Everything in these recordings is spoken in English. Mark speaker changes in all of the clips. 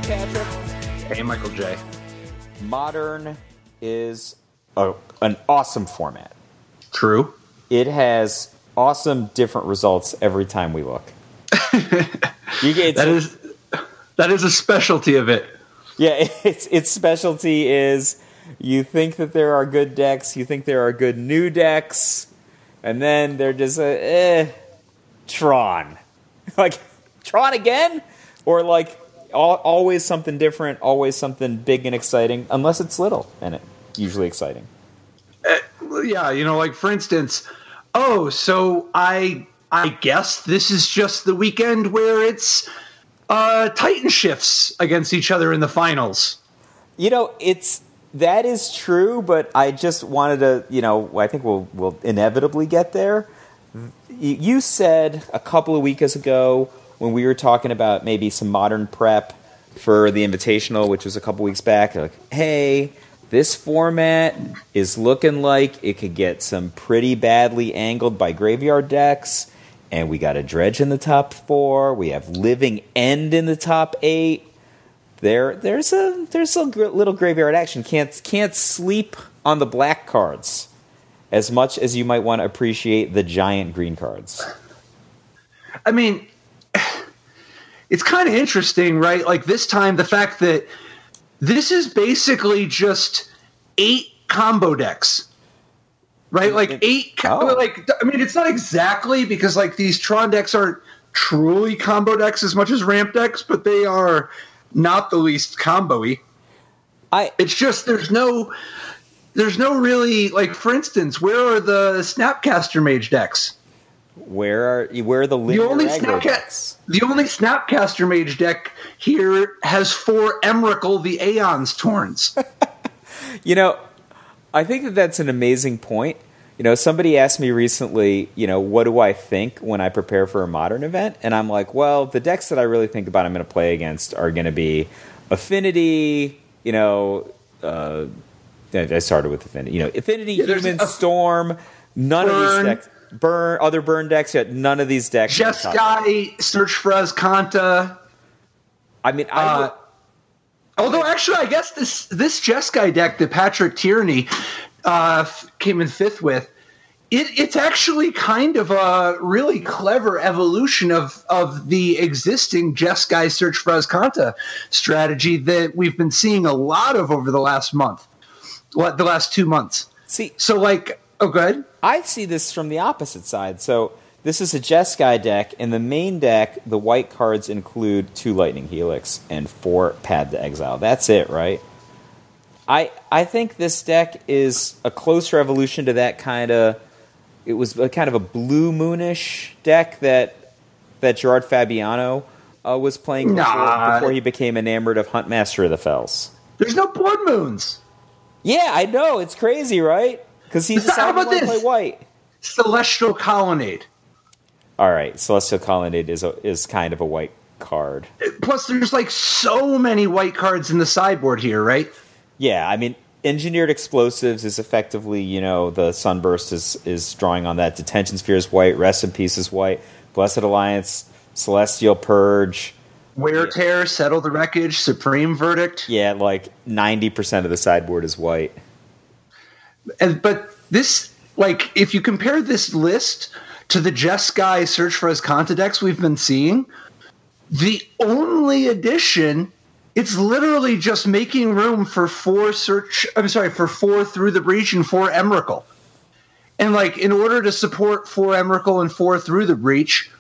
Speaker 1: Patrick.
Speaker 2: Hey, Michael J.
Speaker 1: Modern is an awesome format.
Speaker 2: True.
Speaker 1: It has awesome different results every time we look.
Speaker 2: That is a specialty of it.
Speaker 1: Yeah, its specialty is you think that there are good decks, you think there are good new decks, and then they're just Tron. Like, Tron again? Or like, always something different, always something big and exciting, unless it's little, and it usually exciting.
Speaker 2: Yeah, like, for instance, so I guess this is just the weekend where it's Titan shifts against each other in the finals.
Speaker 1: That is true, but I just wanted to, I think we'll inevitably get there. You said a couple of weeks ago when we were talking about maybe some Modern prep for the Invitational, which was a couple weeks back, like, hey, this format is looking like it could get some pretty badly angled by graveyard decks, and we got a Dredge in the top 4. We have Living End in the top 8. There's a little graveyard action. Can't sleep on the black cards as much as you might want to appreciate the giant green cards.
Speaker 2: I mean, it's kind of interesting, right? Like, this time, the fact that this is basically just 8 combo decks, right? Like, it's not exactly, because, like, these Tron decks aren't truly combo decks as much as ramp decks, but they are not the least combo-y. It's just there's no really, like, for instance, where are the Snapcaster Mage decks?
Speaker 1: Where are the linear decks?
Speaker 2: The only Snapcaster Mage deck here has 4 Emrakul the Aeons Torns.
Speaker 1: I think that's an amazing point. Somebody asked me recently, what do I think when I prepare for a Modern event? And I'm like, well, the decks that I really think about I'm going to play against are going to be Affinity, I started with Affinity. Affinity, Human, Storm, none of these decks. Other burn decks, yet none of these decks.
Speaker 2: Jeskai, Search for Azcanta.
Speaker 1: I mean,
Speaker 2: although actually, I guess this Jeskai deck that Patrick Tierney came in 5th with, it's actually kind of a really clever evolution of the existing Jeskai Search for Azcanta strategy that we've been seeing a lot of over the last month. The last 2 months.
Speaker 1: See,
Speaker 2: so like, go ahead.
Speaker 1: I see this from the opposite side. So this is a Jeskai deck. In the main deck, the white cards include 2 Lightning Helix and 4 Pad to Exile. That's it, right? I think this deck is a closer evolution to that kind of. It was a kind of a Blue Moonish deck that Gerard Fabiano was playing before he became enamored of Huntmaster of the Fells.
Speaker 2: There's no Blood Moons.
Speaker 1: Yeah, I know. It's crazy, right? Because he decided to play white.
Speaker 2: Celestial Colonnade.
Speaker 1: All right, Celestial Colonnade is kind of a white card.
Speaker 2: Plus, there's like so many white cards in the sideboard here, right?
Speaker 1: Yeah, I mean, Engineered Explosives is effectively, the Sunburst is drawing on that. Detention Sphere is white. Rest in Peace is white. Blessed Alliance, Celestial Purge.
Speaker 2: Wear Tear, Settle the Wreckage, Supreme Verdict.
Speaker 1: Yeah, like 90% of the sideboard is white.
Speaker 2: But this, like, if you compare this list to the Jeskai Search for Azcanta decks we've been seeing, the only addition, it's literally just making room for 4 Through the Breach and 4 Emrakul. And, like, in order to support 4 Emrakul and 4 Through the Breach,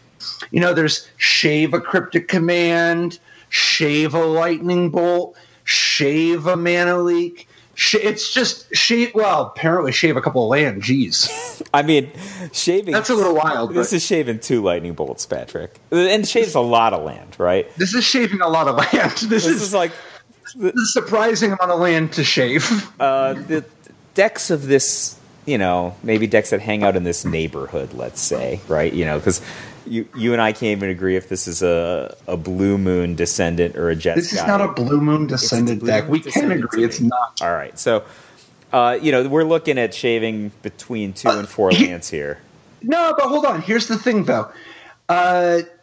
Speaker 2: there's Shave a Cryptic Command, Shave a Lightning Bolt, Shave a Mana Leak. It's just shave. Well, apparently shave a couple of land. Jeez.
Speaker 1: I mean, shaving.
Speaker 2: That's a little wild.
Speaker 1: This is shaving 2 lightning bolts, Patrick, and shaves a lot of land, right?
Speaker 2: This is shaving a lot of land. This is like a surprising amount of land to shave.
Speaker 1: The decks of this, maybe decks that hang out in this neighborhood, let's say, right? Because you and I can't even agree if this is a Blue Moon Descendant or a Jeskai.
Speaker 2: This is not a Blue Moon Descendant deck. We can agree it's not.
Speaker 1: All right, so we're looking at shaving between 2 and 4 lands here.
Speaker 2: No, but hold on. Here's the thing, though.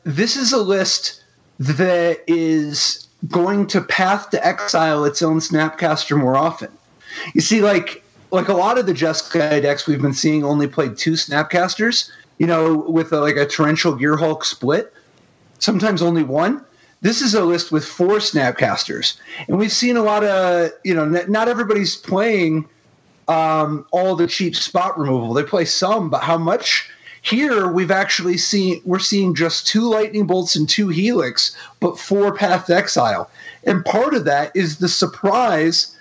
Speaker 2: This is a list that is going to path to exile its own Snapcaster more often. You see, like a lot of the Jeskai decks we've been seeing only played 2 Snapcasters, with a Torrential Gearhulk split, sometimes only 1. This is a list with 4 Snapcasters. And we've seen a lot of, not everybody's playing all the cheap spot removal. They play some, but how much? Here, we're seeing just 2 Lightning Bolts and 2 Helix, but 4 Path to Exile. And part of that is the surprise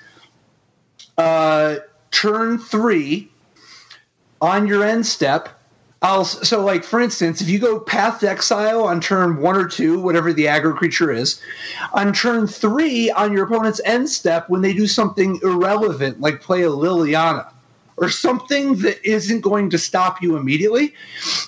Speaker 2: turn 3 on your end step. For instance, if you go Path to Exile on turn 1 or 2, whatever the aggro creature is, on turn 3 on your opponent's end step, when they do something irrelevant, like play a Liliana, or something that isn't going to stop you immediately,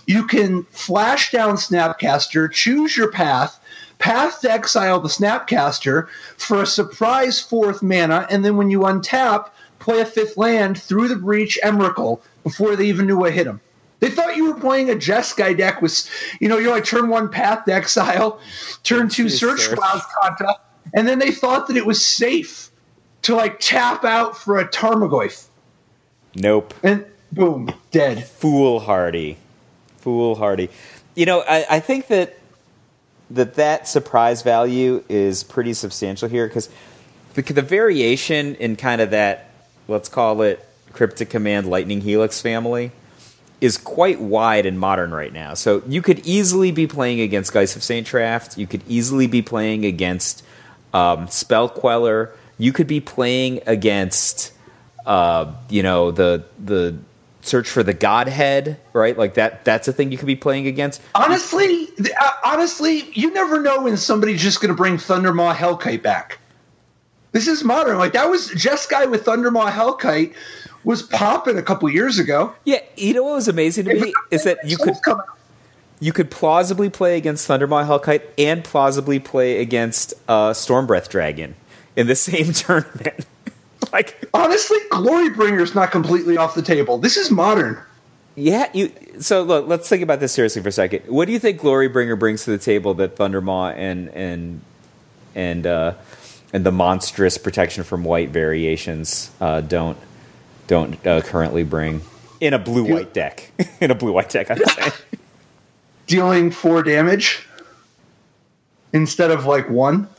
Speaker 2: you can flash down Snapcaster, choose your path to exile the Snapcaster for a surprise 4th mana, and then when you untap, play a 5th land through the Breach Emrakul before they even knew what hit them. They thought you were playing a Jeskai deck with, you're like turn 1 Path to Exile, turn 2 Search for Azcanta, and then they thought that it was safe to tap out for a Tarmogoyf.
Speaker 1: Nope.
Speaker 2: And boom, dead.
Speaker 1: Foolhardy. I think that surprise value is pretty substantial here because the variation in kind of that, let's call it Cryptic Command Lightning Helix family, is quite wide in Modern right now. So you could easily be playing against Geist of Saint Traft. You could easily be playing against Spell Queller. You could be playing against the Search for the Godhead, right? Like that's a thing you could be playing against.
Speaker 2: Honestly, you never know when somebody's just going to bring Thundermaw Hellkite back. This is Modern. That was Jeskai with Thundermaw Hellkite was popping a couple years ago.
Speaker 1: Yeah, what was amazing to me is that you could plausibly play against Thundermaw Hellkite and plausibly play against Stormbreath Dragon in the same tournament.
Speaker 2: Honestly, Glorybringer's not completely off the table. This is Modern.
Speaker 1: Yeah, so look, let's think about this seriously for a second. What do you think Glorybringer brings to the table that Thundermaw and the monstrous protection from white variations don't currently bring in a blue-white deck? In a blue-white deck, I'm saying.
Speaker 2: Dealing 4 damage instead of 1?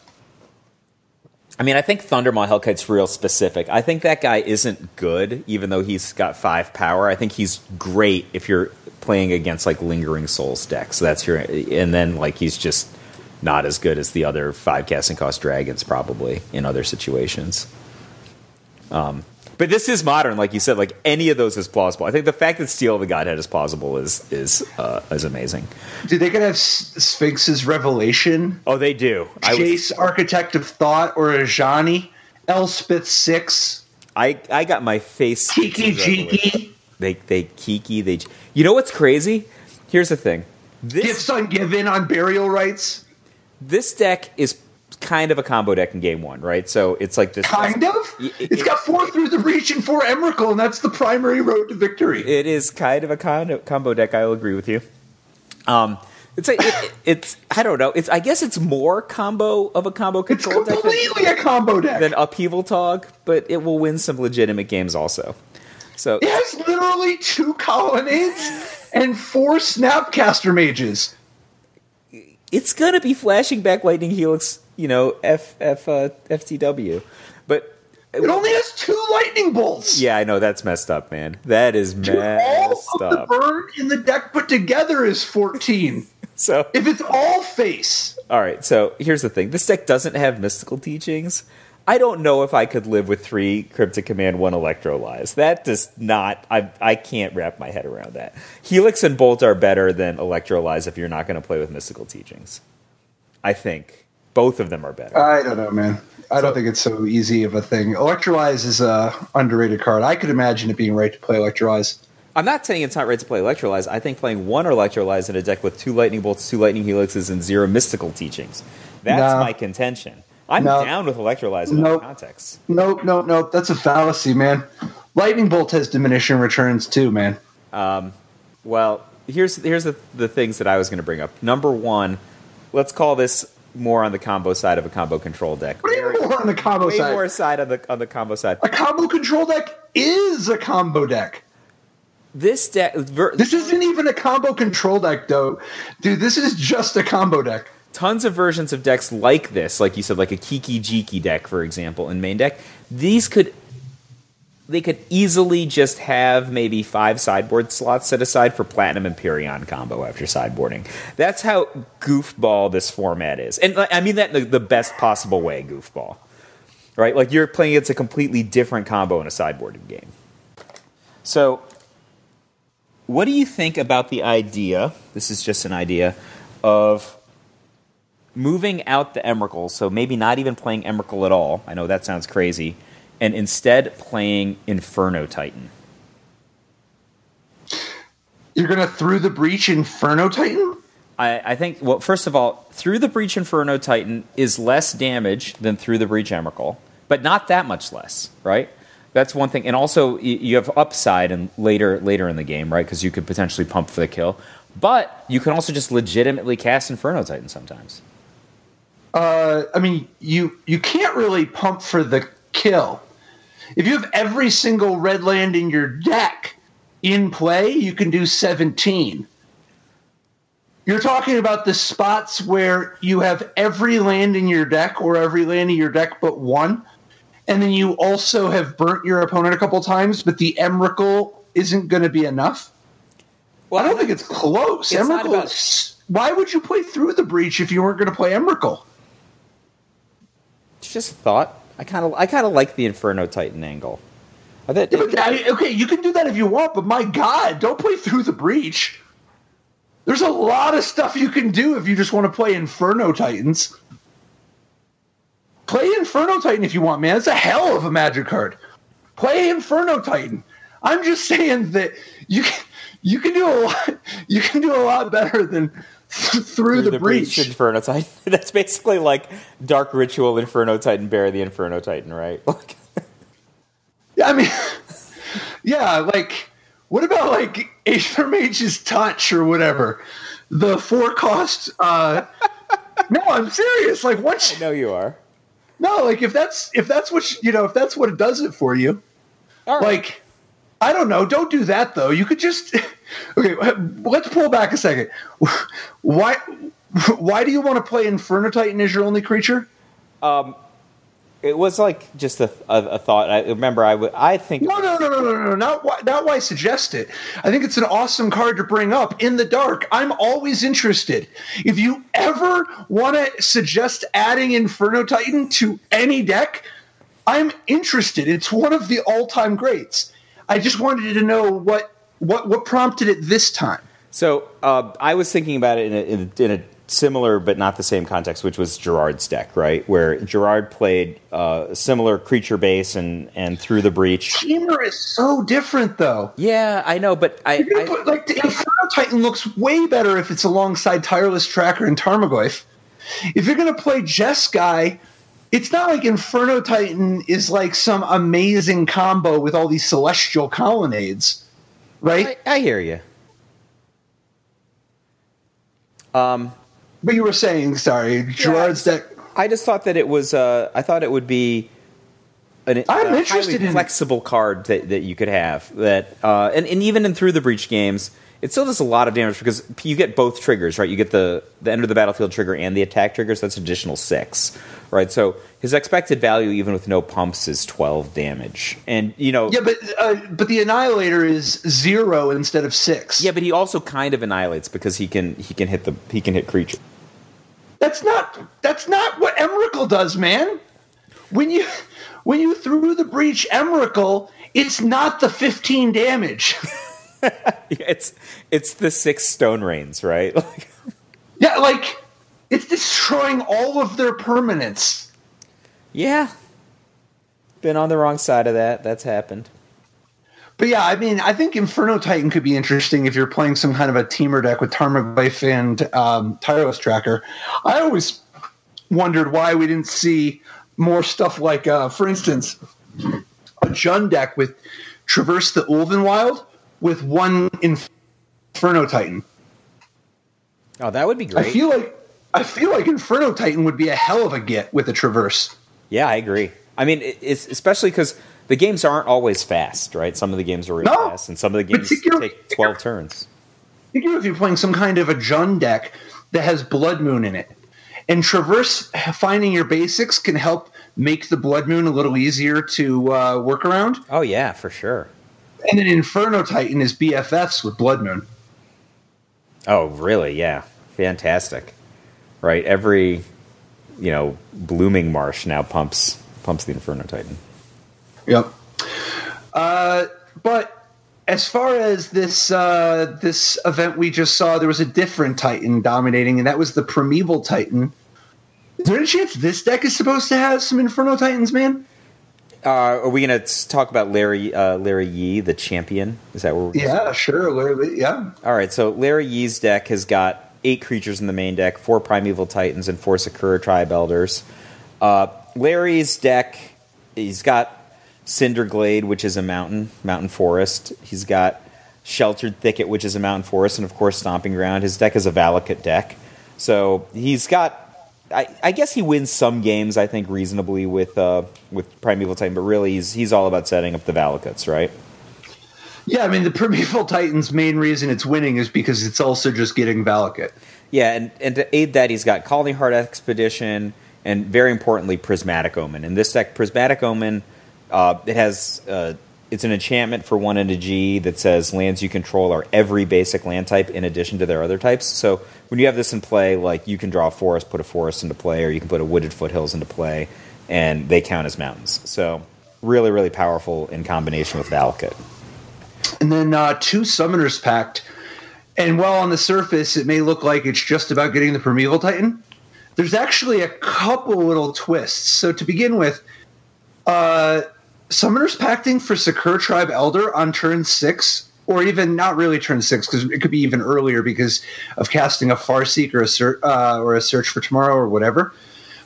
Speaker 1: I mean, I think Thundermaw Hellkite's real specific. I think that guy isn't good, even though he's got 5 power. I think he's great if you're playing against Lingering Souls decks. And then he's just not as good as the other 5 casting cost dragons probably in other situations. But this is Modern, like you said. Any of those is plausible. I think the fact that Steel of the Godhead is plausible is amazing.
Speaker 2: Do they could have Sphinx's Revelation?
Speaker 1: Oh, they do.
Speaker 2: Jace, Architect of Thought, or Ajani, Elspeth 6.
Speaker 1: I got my face.
Speaker 2: Kiki Jiki.
Speaker 1: They Kiki. You know what's crazy? Here's the thing.
Speaker 2: Gifts Ungiven on Burial Rites.
Speaker 1: This deck is kind of a combo deck in game 1, right? So it's this.
Speaker 2: Kind of? It's got 4 Through the Breach and 4 Emrakul, and that's the primary road to victory.
Speaker 1: It is kind of a combo deck. I will agree with you. It's I don't know. I guess it's more combo control deck. It's
Speaker 2: completely a combo deck
Speaker 1: than Upheaval Tog, but it will win some legitimate games also. So
Speaker 2: it has literally 2 Colonnades and 4 Snapcaster Mages.
Speaker 1: It's gonna be flashing back Lightning Helix, FTW, but
Speaker 2: it only has 2 Lightning Bolts.
Speaker 1: Yeah, I know, that's messed up, man. That is messed
Speaker 2: all of
Speaker 1: up.
Speaker 2: The burn in the deck put together is 14.
Speaker 1: So
Speaker 2: if it's all face.
Speaker 1: All right, so here's the thing. This deck doesn't have Mystical Teachings. I don't know if I could live with 3 Cryptic Command, 1 Electrolyze. That does not... I can't wrap my head around that. Helix and Bolt are better than Electrolyze if you're not going to play with Mystical Teachings. I think. Both of them are better.
Speaker 2: I don't know, man. I don't think it's so easy of a thing. Electrolyze is a underrated card. I could imagine it being right to play Electrolyze.
Speaker 1: I'm not saying it's not right to play Electrolyze. I think playing 1 Electrolyze in a deck with 2 Lightning Bolts, 2 Lightning Helixes, and 0 Mystical Teachings. That's my contention. I'm down with Electrolyze in other contexts.
Speaker 2: Nope. That's a fallacy, man. Lightning Bolt has diminishing returns too, man.
Speaker 1: Well, here's the things that I was going to bring up. Number 1, let's call this more on the combo side of a combo control deck.
Speaker 2: Way more on the combo side.
Speaker 1: Way more side on the combo side.
Speaker 2: A combo control deck is a combo deck.
Speaker 1: This deck...
Speaker 2: This isn't even a combo control deck, though. Dude, this is just a combo deck.
Speaker 1: Tons of versions of decks like this, like you said, like a Kiki Jiki deck, for example, in main deck. They could easily just have maybe 5 sideboard slots set aside for Platinum Empyrean combo after sideboarding. That's how goofball this format is. And I mean that in the best possible way, goofball. Right? Like, you're playing against a completely different combo in a sideboarded game. So, what do you think about the idea, this is just an idea, of moving out the Emrakul, so maybe not even playing Emrakul at all, I know that sounds crazy, and instead playing Inferno Titan?
Speaker 2: You're going to Through the Breach Inferno Titan?
Speaker 1: I think, well, first of all, Through the Breach Inferno Titan is less damage than Through the Breach Emrakul, but not that much less, right? That's one thing. And also, you have upside and later in the game, right? Because you could potentially pump for the kill. But you can also just legitimately cast Inferno Titan sometimes.
Speaker 2: I mean, you can't really pump for the kill. If you have every single red land in your deck in play, you can do 17. You're talking about the spots where you have every land in your deck or every land in your deck but one, and then you also have burnt your opponent a couple times, but the Emrakul isn't going to be enough. Well, I don't think it's close. Why would you play Through the Breach if you weren't going to play Emrakul?
Speaker 1: It's just a thought. I kind of like the Inferno Titan angle.
Speaker 2: Okay, you can do that if you want, but my God, don't play Through the Breach. There's a lot of stuff you can do if you just want to play Inferno Titans. Play Inferno Titan if you want, man. It's a hell of a Magic card. Play Inferno Titan. I'm just saying that you can do a lot. You can do a lot better than through the breach
Speaker 1: Inferno Titan. That's basically like Dark Ritual Inferno Titan, Bear the Inferno Titan, right?
Speaker 2: Yeah, I mean, yeah, like, what about like Aether Mage's Touch or whatever? The 4-cost. No, I'm serious. Like, what?
Speaker 1: I know you are.
Speaker 2: No, like if that's what if that's what it does it for you. All right. Like, I don't know. Don't do that though. You could just okay. Let's pull back a second. Why do you want to play Inferno Titan as your only creature?
Speaker 1: It was like just a thought. I remember. I think
Speaker 2: no. Not why I suggest it. I think it's an awesome card to bring up in the dark. I'm always interested. If you ever want to suggest adding Inferno Titan to any deck, I'm interested. It's one of the all-time greats. I just wanted to know what prompted it this time. So
Speaker 1: I was thinking about it in a similar but not the same context, which was Gerard's deck, right? Where Gerard played similar creature base and Through the Breach.
Speaker 2: Teamer is so different, though.
Speaker 1: Yeah, I know, but
Speaker 2: the Inferno Titan looks way better if it's alongside Tireless Tracker and Tarmogoyf. If you're going to play Jeskai, it's not like Inferno Titan is like some amazing combo with all these celestial colonnades, right?
Speaker 1: I hear you.
Speaker 2: But you were saying, sorry, Gerard's deck.
Speaker 1: I just thought that it was. I thought it would be a highly flexible card that you could have. That and even in Through the Breach games, it still does a lot of damage because you get both triggers, right? You get the end of the battlefield trigger and the attack trigger, so that's an additional 6, right? So his expected value, even with no pumps, is 12 damage, and yeah,
Speaker 2: but the Annihilator is 0 instead of 6.
Speaker 1: Yeah, but he also kind of annihilates because he can hit creature.
Speaker 2: That's not what Emrakul does, man. When you Through the Breach Emrakul, it's not the 15 damage.
Speaker 1: it's the 6 Stone Rains, right?
Speaker 2: Yeah, like it's destroying all of their permanents.
Speaker 1: Yeah, been on the wrong side of that. That's happened.
Speaker 2: But yeah, I mean, I think Inferno Titan could be interesting if you're playing some kind of a teamer deck with Tarmogoyf and Tireless Tracker. I always wondered why we didn't see more stuff like, for instance, a Jund deck with Traverse the Ulvenwild with one Inferno Titan.
Speaker 1: Oh, that would be great.
Speaker 2: I feel like I feel like Inferno Titan would be a hell of a get with a Traverse.
Speaker 1: Yeah, I agree. I mean, it's especially because the games aren't always fast, right? Some of the games are really fast, and some of the games take 12 turns.
Speaker 2: Think if you're playing some kind of a Jund deck that has Blood Moon in it. And Traverse finding your basics can help make the Blood Moon a little easier to work around.
Speaker 1: Oh, yeah, for sure.
Speaker 2: And then Inferno Titan is BFFs with Blood Moon.
Speaker 1: Oh, really? Yeah. Fantastic. Right? Every, blooming marsh now pumps the Inferno Titan.
Speaker 2: Yep. But as far as this event we just saw, there was a different Titan dominating, and that was the Primeval Titan. Is there any chance this deck is supposed to have some Inferno Titans, man?
Speaker 1: Are we going to talk about Larry Yee, the champion? Is that what we're
Speaker 2: Yeah, sure. Larry, yeah.
Speaker 1: All right, so Larry Yee's deck has got 8 creatures in the main deck, 4 Primeval Titans, and 4 Sakura Tribe Elders. Larry's deck, he's got Cinderglade, which is a mountain forest. He's got Sheltered Thicket, which is a mountain forest, and of course Stomping Ground. His deck is a Valakut deck. So he's got... I guess he wins some games, I think, reasonably with Primeval Titan, but really he's all about setting up the Valakuts, right?
Speaker 2: Yeah, I mean, the Primeval Titan's main reason it's winning is because it's also just getting Valakut.
Speaker 1: Yeah, and to aid that, he's got Colony Heart Expedition, and very importantly, Prismatic Omen. In this deck, Prismatic Omen, it has... it's an enchantment for 1 and a G that says lands you control are every basic land type in addition to their other types. So when you have this in play, like you can draw a forest, put a forest into play, or you can put a Wooded Foothills into play, and they count as mountains. So really, really powerful in combination with Valakut.
Speaker 2: And then 2 Summoners Pact. And while on the surface it may look like it's just about getting the Primeval Titan, there's actually a couple little twists. So to begin with, Summoners Pacting for Sakura Tribe Elder on turn 6, or even not really turn 6, because it could be even earlier because of casting a Farseek or a Search for Tomorrow or whatever.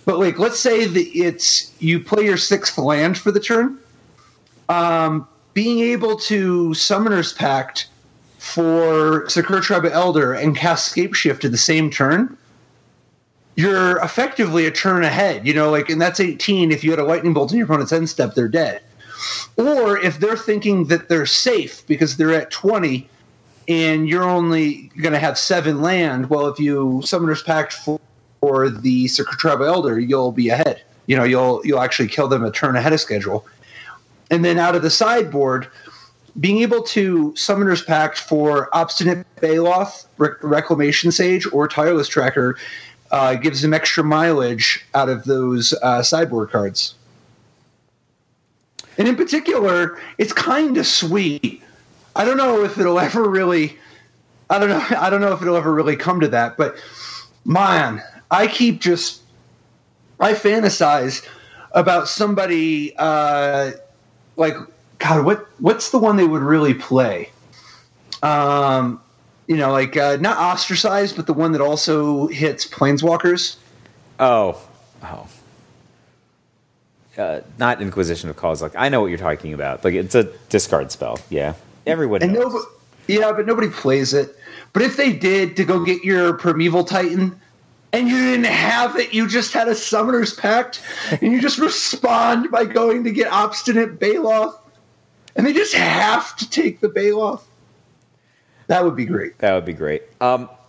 Speaker 2: But like, let's say that you play your 6th land for the turn. Being able to Summoners Pact for Sakura Tribe Elder and cast Scapeshift at the same turn, you're effectively a turn ahead. And that's 18. If you had a Lightning Bolt in your opponent's end step, they're dead. Or if they're thinking that they're safe because they're at 20 and you're only going to have 7 land, well, if you Summoners Pact for the Sakura Tribe Elder, you'll be ahead. You'll actually kill them a turn ahead of schedule. And then out of the sideboard, being able to Summoners Pact for Obstinate Baloth, Reclamation Sage, or Tireless Tracker gives them extra mileage out of those sideboard cards. And in particular, it's kind of sweet. I don't know if it'll ever really come to that, but man, I fantasize about somebody what's the one they would really play? Not Ostracized, but the one that also hits Planeswalkers.
Speaker 1: Not Inquisition of Kozilek. I know what you're talking about. Like, it's a discard spell. Yeah, everyone knows.
Speaker 2: But nobody plays it. But if they did, to go get your Primeval Titan, and you didn't have it, you just had a Summoner's Pact, and you just respond by going to get Obstinate Baloth, and they just have to take the Baloth. That would be great.
Speaker 1: That would be great.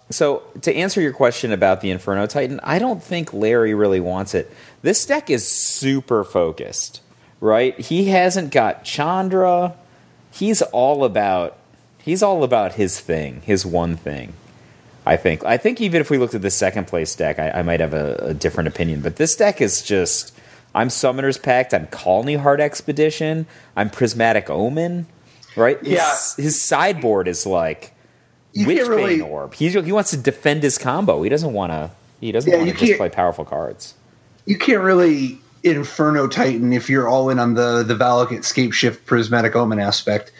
Speaker 1: So, to answer your question about the Inferno Titan, I don't think Larry really wants it. This deck is super focused, right? He hasn't got Chandra. He's all about his thing, his one thing. I think even if we looked at the second place deck, I might have a different opinion. But this deck is just, I'm Summoner's Pact, I'm Colony Heart Expedition, I'm Prismatic Omen, right?
Speaker 2: Yeah.
Speaker 1: His sideboard is like Witchbane Orb. He wants to defend his combo. He doesn't want to just play powerful cards.
Speaker 2: You can't really Inferno Titan if you're all in on the Valakut Scapeshift Prismatic Omen aspect.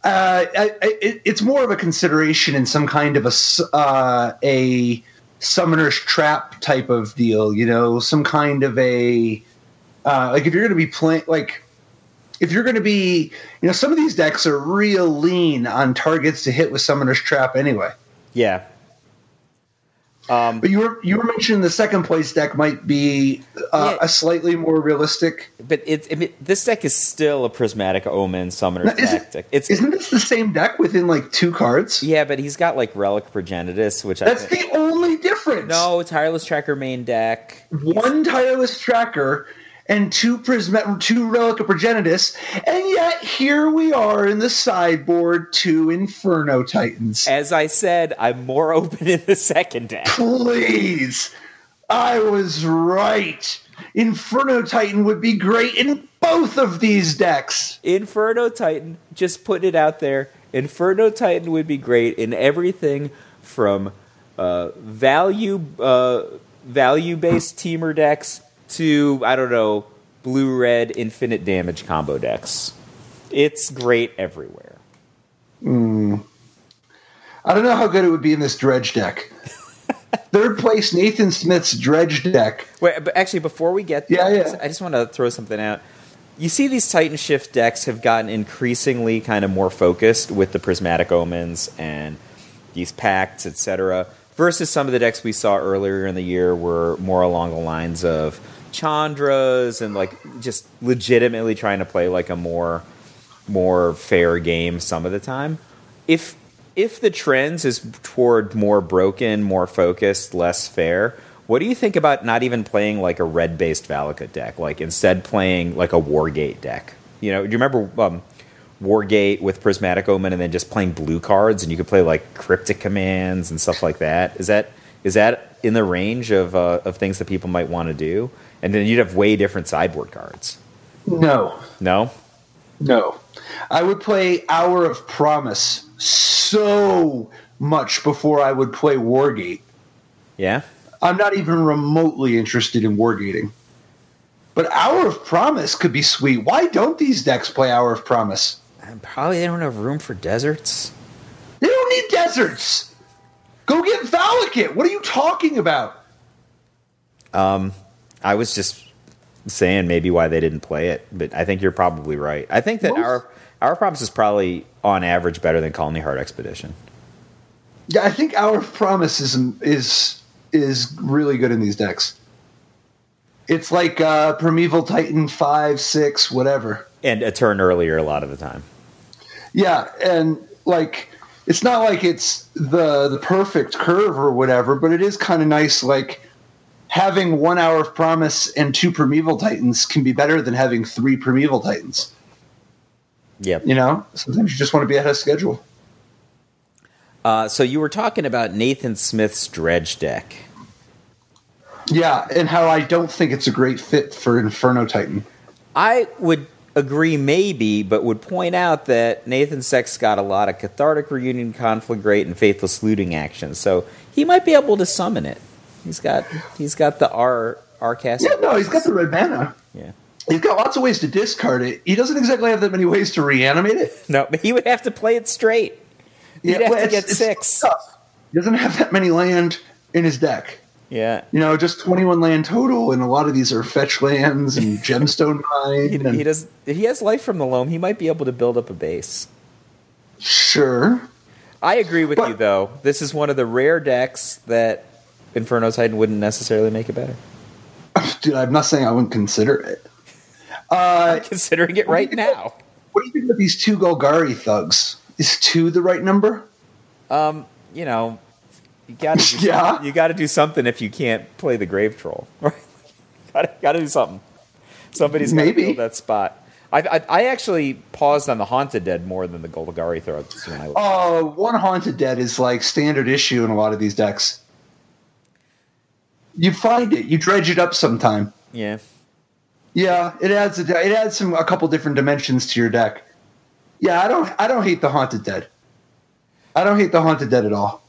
Speaker 2: It's more of a consideration in some kind of a Summoner's Trap type of deal, some kind of a if you're going to be playing, if you're going to be, some of these decks are real lean on targets to hit with Summoner's Trap anyway.
Speaker 1: Yeah.
Speaker 2: But you were mentioning the second place deck might be a slightly more realistic.
Speaker 1: But this deck is still a Prismatic Omen Summoner's deck.
Speaker 2: Isn't this the same deck within like 2 cards?
Speaker 1: Yeah, but he's got like Relic Progenitus, which
Speaker 2: that's the only difference.
Speaker 1: No, Tireless Tracker main deck.
Speaker 2: 1 Tireless Tracker and 2 Relic of Progenitus, and yet here we are in the sideboard 2 Inferno Titans.
Speaker 1: As I said, I'm more open in the second deck.
Speaker 2: Please! I was right! Inferno Titan would be great in both of these decks!
Speaker 1: Inferno Titan, just putting it out there, Inferno Titan would be great in everything from value-based teamer decks to, I don't know, blue-red infinite damage combo decks. It's great everywhere.
Speaker 2: I don't know how good it would be in this Dredge deck. Third place, Nathan Smith's Dredge deck.
Speaker 1: Wait, but actually, before we get there, I just want to throw something out. You see these Titan Shift decks have gotten increasingly kind of more focused with the Prismatic Omens and these pacts, etc., versus some of the decks we saw earlier in the year were more along the lines of Chandras and like just legitimately trying to play like a more fair game some of the time. If the trends is toward more broken, more focused, less fair, what do you think about not even playing like a red-based Valakut deck, like instead playing like a Wargate deck? You know, do you remember Wargate with Prismatic Omen and then just playing blue cards and you could play like Cryptic Commands and stuff like that? Is that in the range of things that people might want to do? And then you'd have way different sideboard cards.
Speaker 2: No.
Speaker 1: No?
Speaker 2: No. I would play Hour of Promise so much before I would play Wargate.
Speaker 1: Yeah?
Speaker 2: I'm not even remotely interested in Wargating. But Hour of Promise could be sweet. Why don't these decks play Hour of Promise?
Speaker 1: Probably they don't have room for deserts.
Speaker 2: They don't need deserts! Go get Valakut! What are you talking about?
Speaker 1: I was just saying maybe why they didn't play it, but I think you're probably right. I think that Our Promise is probably, on average, better than Colony Heart Expedition.
Speaker 2: Yeah, I think Hour of Promise is really good in these decks. It's like Primeval Titan 5, 6, whatever.
Speaker 1: And a turn earlier a lot of the time.
Speaker 2: Yeah, and like it's not like it's the perfect curve or whatever, but it is kind of nice. Like having 1 Hour of Promise and 2 Primeval Titans can be better than having 3 Primeval Titans.
Speaker 1: Yep.
Speaker 2: You know, sometimes you just want to be ahead of schedule.
Speaker 1: So you were talking about Nathan Smith's Dredge deck.
Speaker 2: Yeah, and how I don't think it's a great fit for Inferno Titan.
Speaker 1: I would agree maybe, but would point out that Nathan's deck's got a lot of Cathartic Reunion, Conflagrate, and Faithless Looting actions, so he might be able to summon it. He's got the R cast.
Speaker 2: Yeah, no, he's got the red mana.
Speaker 1: Yeah.
Speaker 2: He's got lots of ways to discard it. He doesn't exactly have that many ways to reanimate it.
Speaker 1: No, but he would have to play it straight. He'd have to get 6.
Speaker 2: Tough. He doesn't have that many land in his deck.
Speaker 1: Yeah.
Speaker 2: You know, just 21 land total, and a lot of these are fetch lands and gemstone mine.
Speaker 1: He has life from the loam. He might be able to build up a base.
Speaker 2: Sure.
Speaker 1: I agree with you, though. This is one of the rare decks that Inferno Titan wouldn't necessarily make it better.
Speaker 2: Dude, I'm not saying I wouldn't consider it.
Speaker 1: I'm considering it right now.
Speaker 2: What do you think of these 2 Golgari thugs? Is 2 the right number?
Speaker 1: You know, you got to do something if you can't play the Grave Troll. Right? got to do something. Somebody's got to fill that spot. I actually paused on the Haunted Dead more than the Golgari thugs.
Speaker 2: One Haunted Dead is like standard issue in a lot of these decks. You find it, you dredge it up sometime.
Speaker 1: Yeah.
Speaker 2: Yeah, it adds a couple different dimensions to your deck. Yeah, I don't hate the Haunted Dead. I don't hate the Haunted Dead at all.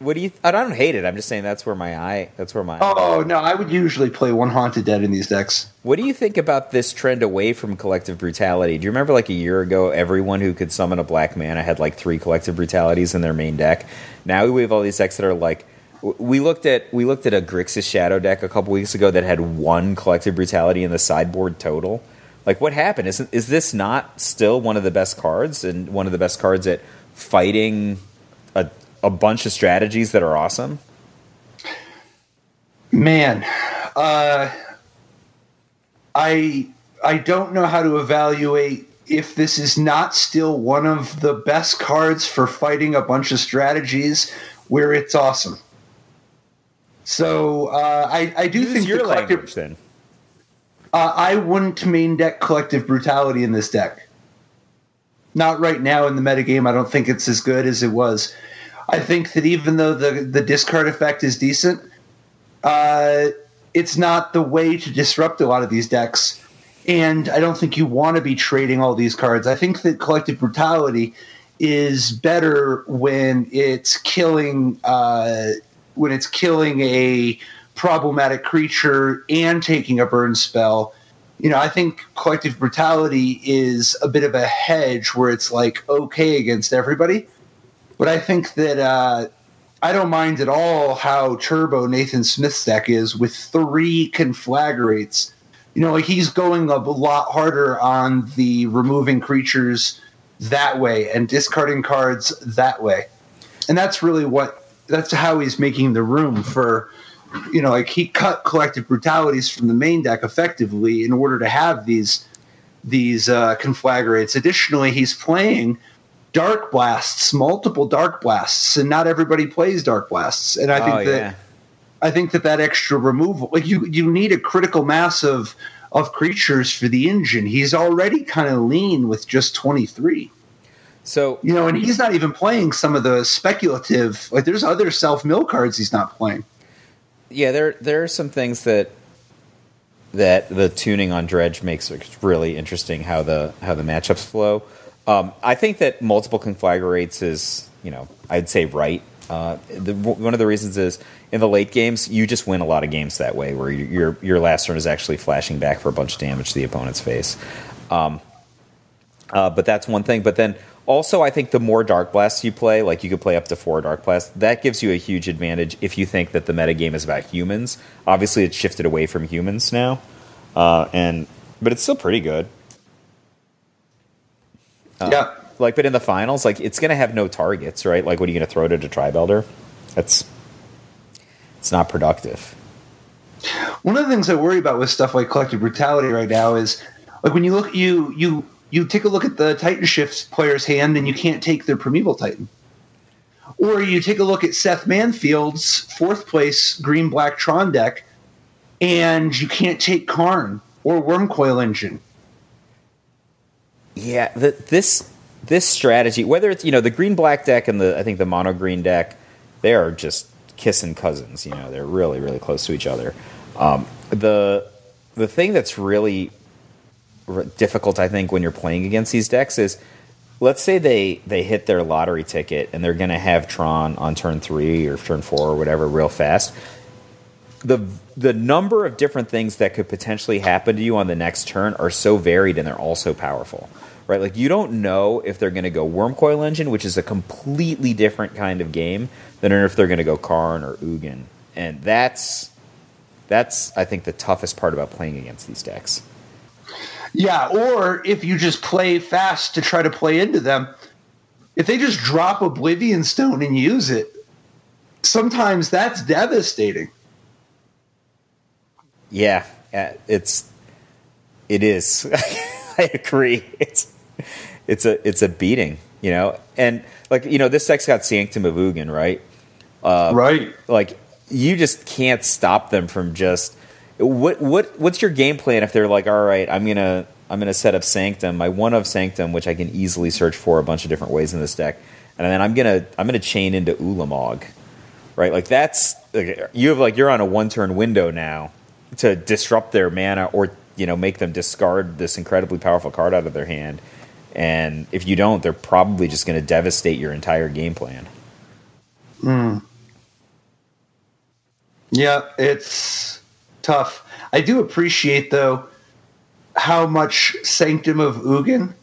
Speaker 1: I don't hate it. I'm just saying that's where my eye.
Speaker 2: Oh no, I would usually play 1 Haunted Dead in these decks.
Speaker 1: What do you think about this trend away from Collective Brutality? Do you remember like a year ago, everyone who could summon a black mana had like 3 Collective Brutalities in their main deck? Now we have all these decks that are like. We looked at a Grixis Shadow deck a couple weeks ago that had 1 Collective Brutality in the sideboard total. Like, what happened? Is this not still one of the best cards and one of the best cards at fighting a bunch of strategies that are awesome?
Speaker 2: Man, I don't know how to evaluate if this is not still one of the best cards for fighting a bunch of strategies where it's awesome. So I do think
Speaker 1: your
Speaker 2: the collective
Speaker 1: language then.
Speaker 2: I wouldn't main deck Collective Brutality in this deck. Not right now in the metagame. I don't think it's as good as it was. I think that even though the discard effect is decent, it's not the way to disrupt a lot of these decks. And I don't think you want to be trading all these cards. I think that Collective Brutality is better when it's killing a problematic creature and taking a burn spell. I think Collective Brutality is a bit of a hedge where it's like okay against everybody. But I think that I don't mind at all how turbo Nathan Smith's deck is with 3 Conflagrates. He's going a lot harder on the removing creatures that way and discarding cards that way. And that's really that's how he's making the room for, he cut Collective Brutalities from the main deck effectively in order to have these Conflagrates. Additionally, he's playing Dark Blasts, multiple Dark Blasts, and not everybody plays Dark Blasts. And I think that extra removal, you need a critical mass of creatures for the engine. He's already kind of lean with just 23.
Speaker 1: So
Speaker 2: and he's not even playing some of the speculative. There's other self-mill cards he's not playing.
Speaker 1: Yeah, there are some things that the tuning on Dredge makes really interesting. How the matchups flow. I think that multiple Conflagrates is I'd say right. One of the reasons is in the late games you just win a lot of games that way, where your last turn is actually flashing back for a bunch of damage to the opponent's face. But that's one thing. But then also I think the more Dark Blasts you play, like you could play up to 4 Dark Blasts, that gives you a huge advantage if you think that the metagame is about humans. Obviously it's shifted away from humans now, but it's still pretty good.
Speaker 2: Yeah.
Speaker 1: But in the finals, it's going to have no targets, right? What are you going to throw it at a Tribe Elder? It's not productive.
Speaker 2: One of the things I worry about with stuff like Collective Brutality right now is, when you look, you take a look at the Titan Shift player's hand and you can't take their Primeval Titan. Or you take a look at Seth Manfield's 4th place green-black Tron deck and you can't take Karn or Wormcoil Engine.
Speaker 1: Yeah, this strategy, whether it's the green black deck and I think the mono green deck, they are just kissing cousins. They're really really close to each other. The thing that's really difficult, I think, when you're playing against these decks is, let's say they hit their lottery ticket and they're going to have Tron on turn 3 or turn 4 or whatever real fast. The number of different things that could potentially happen to you on the next turn are so varied, and they're all so powerful, right? You don't know if they're going to go Wormcoil Engine, which is a completely different kind of game, than if they're going to go Karn or Ugin. And that's I think the toughest part about playing against these decks.
Speaker 2: Yeah, or if you just play fast to try to play into them, if they just drop Oblivion Stone and use it, sometimes that's devastating.
Speaker 1: Yeah, it is. I agree. It's a beating, and this deck's got Sanctum of Ugin, right?
Speaker 2: Right.
Speaker 1: You just can't stop them from just what's your game plan if they're like, all right, I'm gonna set up Sanctum, my 1 of Sanctum, which I can easily search for a bunch of different ways in this deck, and then I'm gonna chain into Ulamog, right? That's you're on a 1-turn window now to disrupt their mana or make them discard this incredibly powerful card out of their hand. And if you don't, they're probably just going to devastate your entire game plan.
Speaker 2: Yeah, it's tough. I do appreciate, though, how much Sanctum of Ugin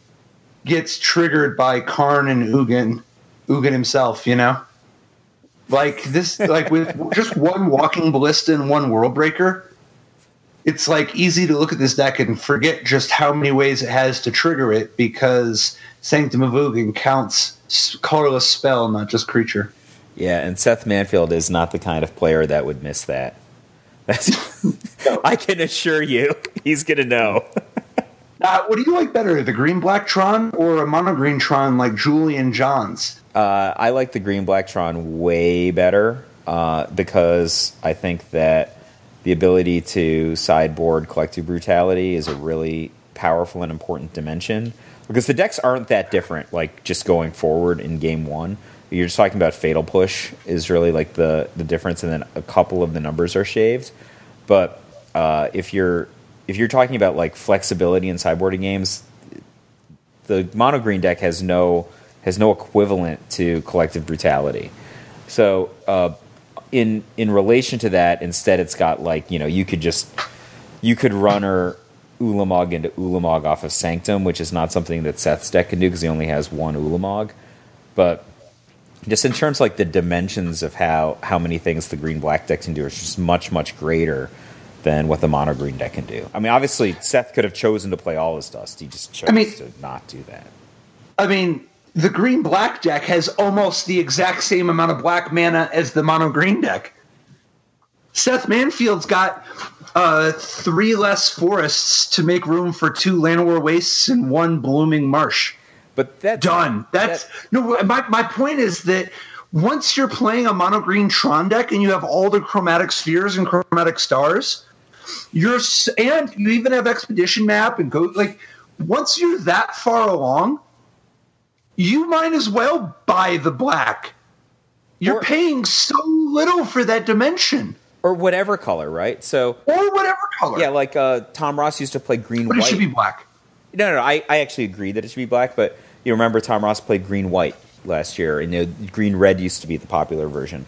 Speaker 2: gets triggered by Karn and Ugin himself, with just 1 Walking Ballista and 1 Worldbreaker, it's easy to look at this deck and forget just how many ways it has to trigger it, because Sanctum of Ugin counts colorless spell, not just creature.
Speaker 1: Yeah, and Seth Manfield is not the kind of player that would miss that. I can assure you, he's going to know.
Speaker 2: What do you like better, the green-black Tron or a mono-green Tron like Julian Johns?
Speaker 1: I like the green-black Tron way better because I think that the ability to sideboard Collective Brutality is a really powerful and important dimension. Because the decks aren't that different, like, just going forward in Game 1. You're just talking about Fatal Push is really, like, the difference, and then a couple of the numbers are shaved. But if you're talking about, like, flexibility in sideboarding games, the mono-green deck has no equivalent to Collective Brutality. So in relation to that, instead it's got, like, you could runner Ulamog into Ulamog off of Sanctum, which is not something that Seth's deck can do because he only has one Ulamog. But just in terms of, like, the dimensions of how many things the green-black deck can do is just much, much greater than what the mono-green deck can do. I mean, obviously, Seth could have chosen to play all his dust. He just chose to not do that.
Speaker 2: I mean, the green-black deck has almost the exact same amount of black mana as the mono-green deck. Seth Manfield's got 3 less forests to make room for 2 Llanowar Wastes and 1 Blooming Marsh.
Speaker 1: But that's
Speaker 2: done. My point is that once you're playing a mono-green Tron deck and you have all the chromatic spheres and chromatic stars, and you even have Expedition Map and once you're that far along, you might as well buy the black. You're paying so little for that dimension.
Speaker 1: Or whatever color, right? Or
Speaker 2: whatever color.
Speaker 1: Yeah, like Tom Ross used to play green-white.
Speaker 2: But it should be black.
Speaker 1: No, I actually agree that it should be black, but you remember Tom Ross played green-white last year, and green-red used to be the popular version.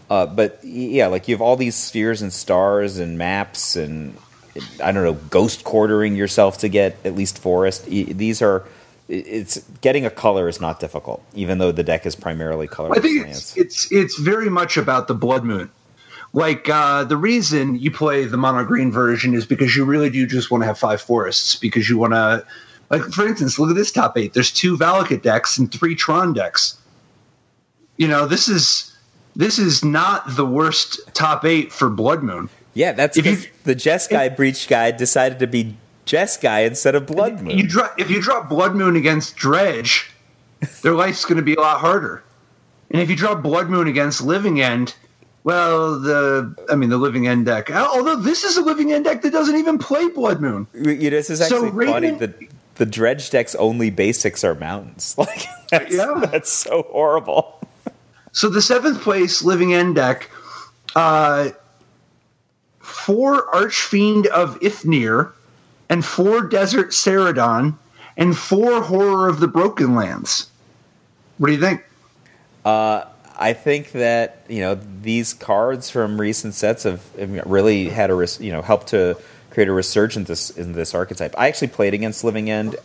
Speaker 1: But yeah, like you have all these spheres and stars and maps and, I don't know, ghost quartering yourself to get at least forest. It's getting a color is not difficult, even though the deck is primarily colorless.
Speaker 2: I think it's very much about the Blood Moon. Like, the reason you play the mono-green version is because you really do just want to have 5 forests, because you want to... Like, for instance, look at this top 8. There's 2 Valakut decks and 3 Tron decks. This is not the worst top 8 for Blood Moon.
Speaker 1: Yeah, that's because the Jeskai Breach guy decided to be Jeskai instead of Blood Moon.
Speaker 2: If you drop Blood Moon against Dredge, their life's going to be a lot harder. And if you drop Blood Moon against Living End... Well, the Living End deck. Although this is a Living End deck that doesn't even play Blood Moon.
Speaker 1: This is actually funny. The Dredge deck's only basics are mountains. Like, that's so horrible.
Speaker 2: So the 7th place Living End deck, 4 Archfiend of Ithmir, and 4 Desert Ceradon, and 4 Horror of the Broken Lands. What do you think?
Speaker 1: I think that these cards from recent sets have really had helped to create a resurgence in this archetype. I actually played against Living End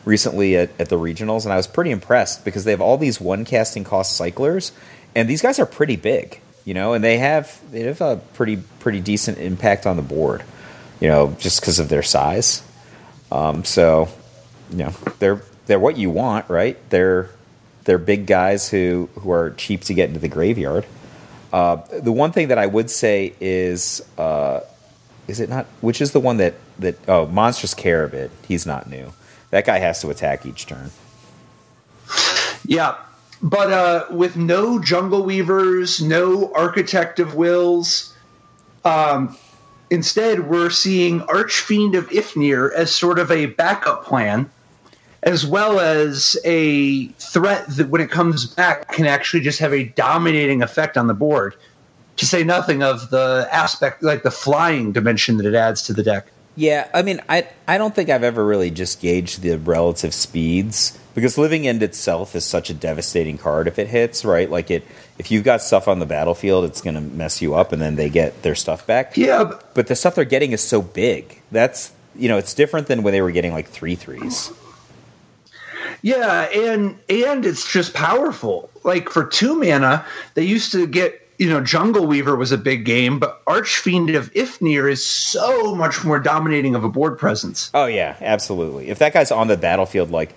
Speaker 1: recently at the regionals, and I was pretty impressed because they have all these 1 casting cost cyclers, and these guys are pretty big, and they have a pretty decent impact on the board, just because of their size. So they're what you want, right? They're big guys who are cheap to get into the graveyard. The one thing that I would say is it not? Which is the one that Monstrous Carabid? He's not new. That guy has to attack each turn.
Speaker 2: Yeah, but with no Jungle Weavers, no Architect of Wills, instead we're seeing Archfiend of Ithmir as sort of a backup plan, as well as a threat that when it comes back can actually just have a dominating effect on the board, to say nothing of the aspect, like the flying dimension that it adds to the deck.
Speaker 1: Yeah, I mean, I don't think I've ever really just gauged the relative speeds, because Living End itself is such a devastating card if it hits, right? Like, if you've got stuff on the battlefield, it's going to mess you up, and then they get their stuff back.
Speaker 2: Yeah.
Speaker 1: But the stuff they're getting is so big. That's, it's different than when they were getting, like, 3/3s.
Speaker 2: Yeah, and it's just powerful. Like, for 2 mana, they used to get, Jungle Weaver was a big game, but Archfiend of Ithmir is so much more dominating of a board presence.
Speaker 1: Oh, yeah, absolutely. If that guy's on the battlefield, like,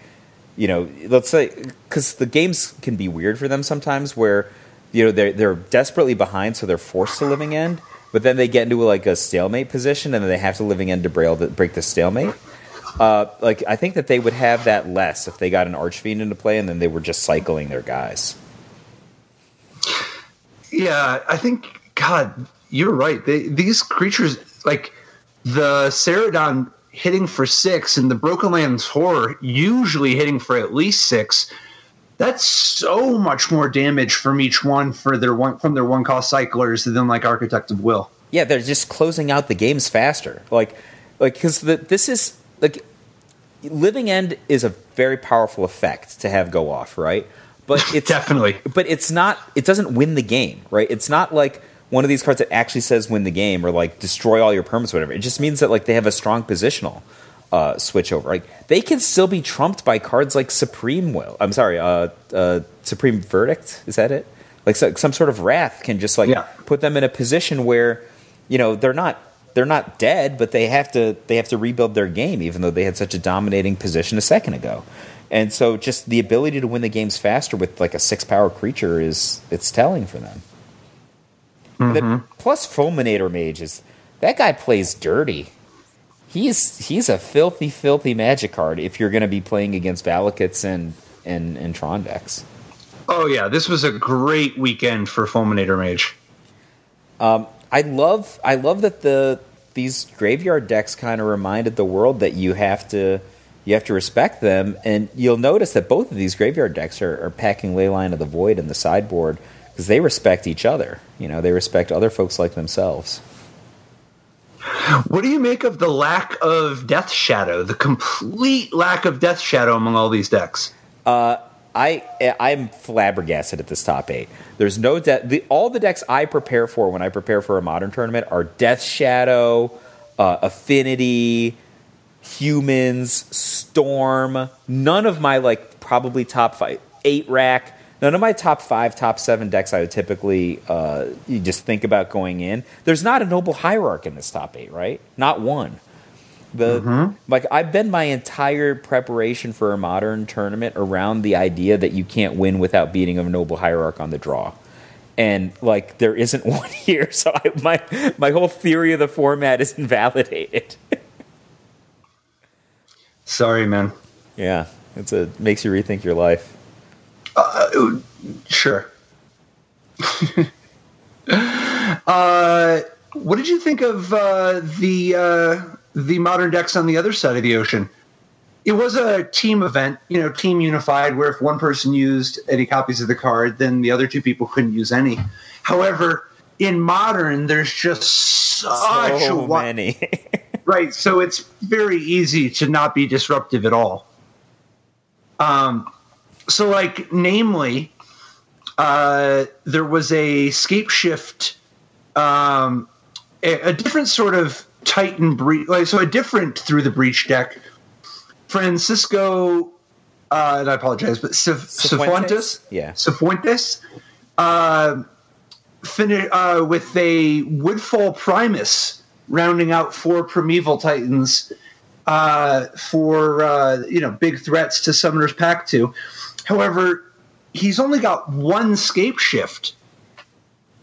Speaker 1: let's say, because the games can be weird for them sometimes where, they're desperately behind, so they're forced to Living End. but then they get into like a stalemate position, and then they have to living end to break the stalemate. Like I think that they would have that less if they got an Archfiend into play, and then they were just cycling their guys.
Speaker 2: Yeah, I think God, you're right. These creatures like the Ceradon hitting for 6 and the Broken Lands Horror usually hitting for at least 6. That's so much more damage from each one from their one cost cyclers than like Architect of Will.
Speaker 1: Yeah, they're just closing out the games faster. Like because this is like Living End is a very powerful effect to have go off, right? But it's
Speaker 2: definitely.
Speaker 1: But it's not. It doesn't win the game, right? It's not like one of these cards that actually says win the game or like destroy all your permanents or whatever. It just means that like they have a strong positional switch over. Like they can still be trumped by cards like Supreme Will. I'm sorry, Supreme Verdict. Is that it? Like some sort of Wrath can just like put them in a position where they're not dead, but they have to rebuild their game, even though they had such a dominating position a second ago. And so just the ability to win the games faster with like a 6-power creature it's telling for them. Mm-hmm. Plus Fulminator Mage that guy plays dirty. He's a filthy, filthy Magic card if you're going to be playing against Valakutes and Tron decks.
Speaker 2: Oh yeah, this was a great weekend for Fulminator Mage.
Speaker 1: I love that these graveyard decks kind of reminded the world that you have to respect them, and you'll notice that both of these graveyard decks are packing Leyline of the Void in the sideboard because they respect each other. They respect other folks like themselves.
Speaker 2: What do you make of the lack of Death Shadow, the complete lack of Death Shadow among all these decks?
Speaker 1: I'm flabbergasted at this top 8. There's no all the decks I prepare for when I prepare for a Modern tournament are Death Shadow, Affinity, Humans, Storm. None of my probably top 8 rack. None of my top 5, top 7 decks I would typically you just think about going in. There's not a Noble Hierarch in this top 8, right? Not one. I've been my entire preparation for a Modern tournament around the idea that you can't win without beating a Noble Hierarch on the draw. And there isn't one here, so my whole theory of the format is invalidated.
Speaker 2: Sorry, man.
Speaker 1: Yeah, makes you rethink your life.
Speaker 2: Sure. What did you think of the Modern decks on the other side of the ocean? It was a team event, team unified, where if one person used any copies of the card, then the other 2 people couldn't use any. However, in Modern, there's just so
Speaker 1: many.
Speaker 2: Right, so it's very easy to not be disruptive at all. Namely, there was a Scape Shift, a different sort of Titan Breach, a different Through the Breach deck. Francisco, and I apologize, but Cifuentes?
Speaker 1: Yeah.
Speaker 2: Cifuentes, with a Woodfall Primus, rounding out 4 Primeval Titans for big threats to Summoner's Pact 2. However, he's only got 1 Scape Shift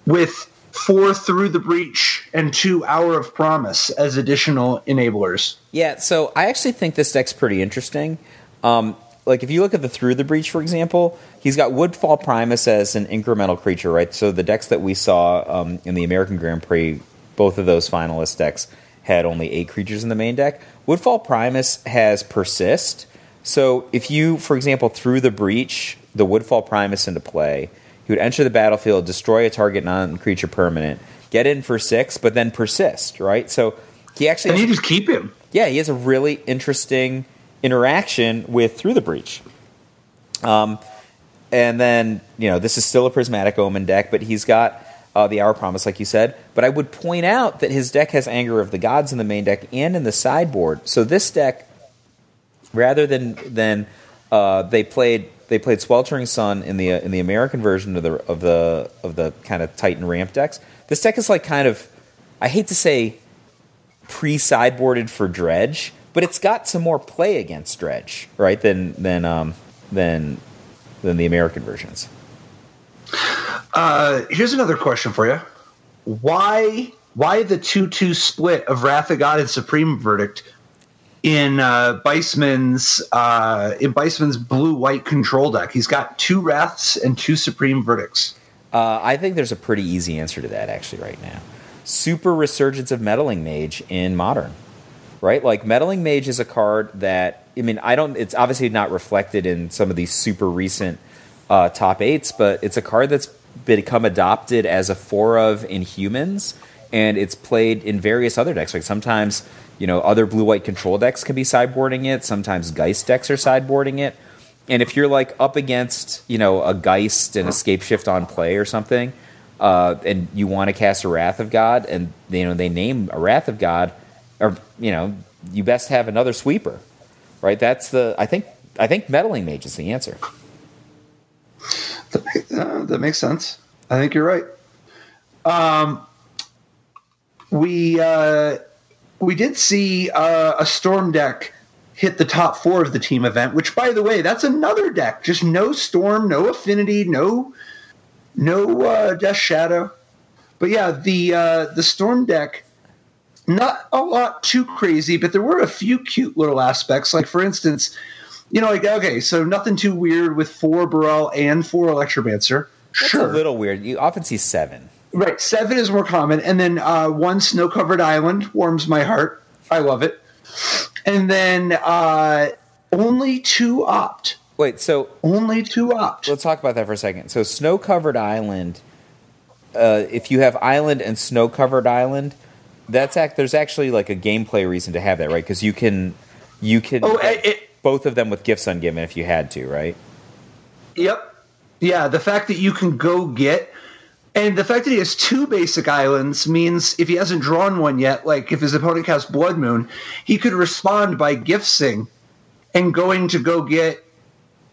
Speaker 2: with 4 Through the Breach and 2 Hour of Promise as additional enablers.
Speaker 1: Yeah, so I actually think this deck's pretty interesting. If you look at the Through the Breach, for example, he's got Woodfall Primus as an incremental creature, right? So the decks that we saw in the American Grand Prix, both of those finalist decks had only 8 creatures in the main deck. Woodfall Primus has Persist. So if you, for example, Through the Breach, the Woodfall Primus into play, he would enter the battlefield, destroy a target non-creature permanent, get in for 6, but then persist, right? So he actually...
Speaker 2: And you just keep him.
Speaker 1: Yeah, he has a really interesting interaction with Through the Breach. And then, this is still a Prismatic Omen deck, but he's got the Hour Promise, like you said. But I would point out that his deck has Anger of the Gods in the main deck and in the sideboard. So this deck, rather than they played Sweltering Sun in the American version of the kind of Titan ramp decks. This deck is I hate to say pre-sideboarded for Dredge, but it's got some more play against Dredge, right? Than the American versions.
Speaker 2: Here's another question for you: Why why the 2-2 split of Wrath of God and Supreme Verdict in Beisman's blue-white control deck? He's got 2 Wraths and 2 Supreme Verdicts.
Speaker 1: I think there's a pretty easy answer to that actually right now. Super Resurgence of Meddling Mage in Modern, right? Like Meddling Mage is a card that, I mean, it's obviously not reflected in some of these super recent top 8s, but it's a card that's become adopted as a 4-of in humans, and it's played in various other decks. Like sometimes, other blue-white control decks can be sideboarding it. Sometimes Geist decks are sideboarding it. And if you're like up against, a Geist and Escape Shift on play or something, and you want to cast a Wrath of God, and they name a Wrath of God, or you best have another sweeper, right? That's I think Meddling Mage is the answer.
Speaker 2: That makes sense. I think you're right. We did see a Storm deck hit the top 4 of the team event, which, by the way, that's another deck. Just no Storm, no Affinity, no Death Shadow. But yeah, the Storm deck, not a lot too crazy, but there were a few cute little aspects. Like, for instance, okay, so nothing too weird with 4 Burrell and 4 Electromancer.
Speaker 1: That's
Speaker 2: sure.
Speaker 1: a little weird. You often see 7.
Speaker 2: Right, 7 is more common. And then 1 Snow-Covered Island warms my heart. I love it. And then only 2 Opt.
Speaker 1: Wait, so...
Speaker 2: Only 2 Opt.
Speaker 1: Let's talk about that for a second. So Snow-Covered Island, if you have Island and Snow-Covered Island, there's actually like a gameplay reason to have that, right? Because you can both of them with Gifts Ungiven if you had to, right?
Speaker 2: Yep. Yeah, the fact that you can go get... And the fact that he has 2 basic islands means if he hasn't drawn one yet, like if his opponent casts Blood Moon, he could respond by Giftsing and going to go get,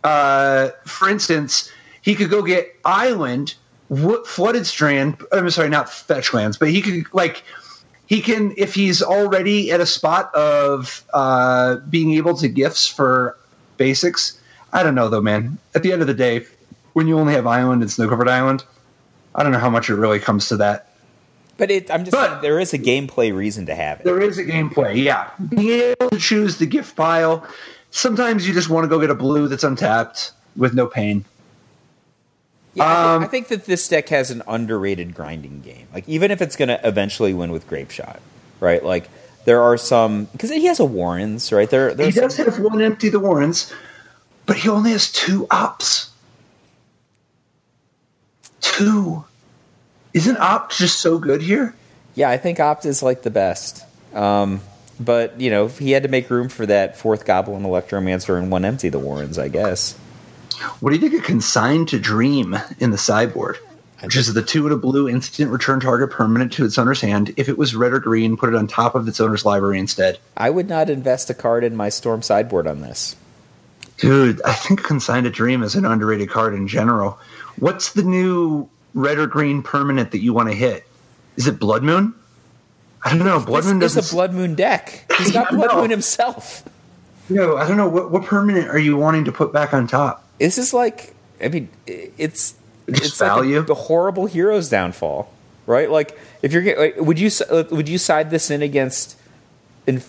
Speaker 2: for instance, he could go get Island, Flooded Strand. I'm sorry, not Fetch Lands, but he can, if he's already at a spot of being able to gifts for basics. I don't know, though, man. At the end of the day, when you only have Island and Snow-Covered Island, I don't know how much it really comes to that.
Speaker 1: But I'm just saying there is a gameplay reason to have it.
Speaker 2: There is a gameplay, yeah. Being able to choose the gift pile. Sometimes you just want to go get a blue that's untapped with no pain.
Speaker 1: Yeah, I think that this deck has an underrated grinding game. Like, even if it's going to eventually win with Grape Shot, right? Like, there are some... Because he has a Warrens, right? He
Speaker 2: does have 1 Empty the Warrens, but he only has 2 Ops. 2. Isn't Opt just so good here?
Speaker 1: Yeah, I think Opt is like the best. But, he had to make room for that 4th Goblin Electromancer and 1 Empty the Warrens, I guess.
Speaker 2: What do you think of Consigned to Dream in the sideboard? Which is the 2 and a blue instant return target permanent to its owner's hand. If it was red or green, put it on top of its owner's library instead.
Speaker 1: I would not invest a card in my Storm sideboard on this.
Speaker 2: Dude, I think Consigned to Dream is an underrated card in general. What's the new red or green permanent that you want to hit? Is it Blood Moon? I don't know. Blood Moon doesn't...
Speaker 1: It's a Blood Moon deck. He's got Blood Moon himself.
Speaker 2: No, I don't know. What permanent are you wanting to put back on top?
Speaker 1: This is like... I mean, it's
Speaker 2: value.
Speaker 1: Like the horrible hero's downfall, right? Like, if you're... would you side this in against a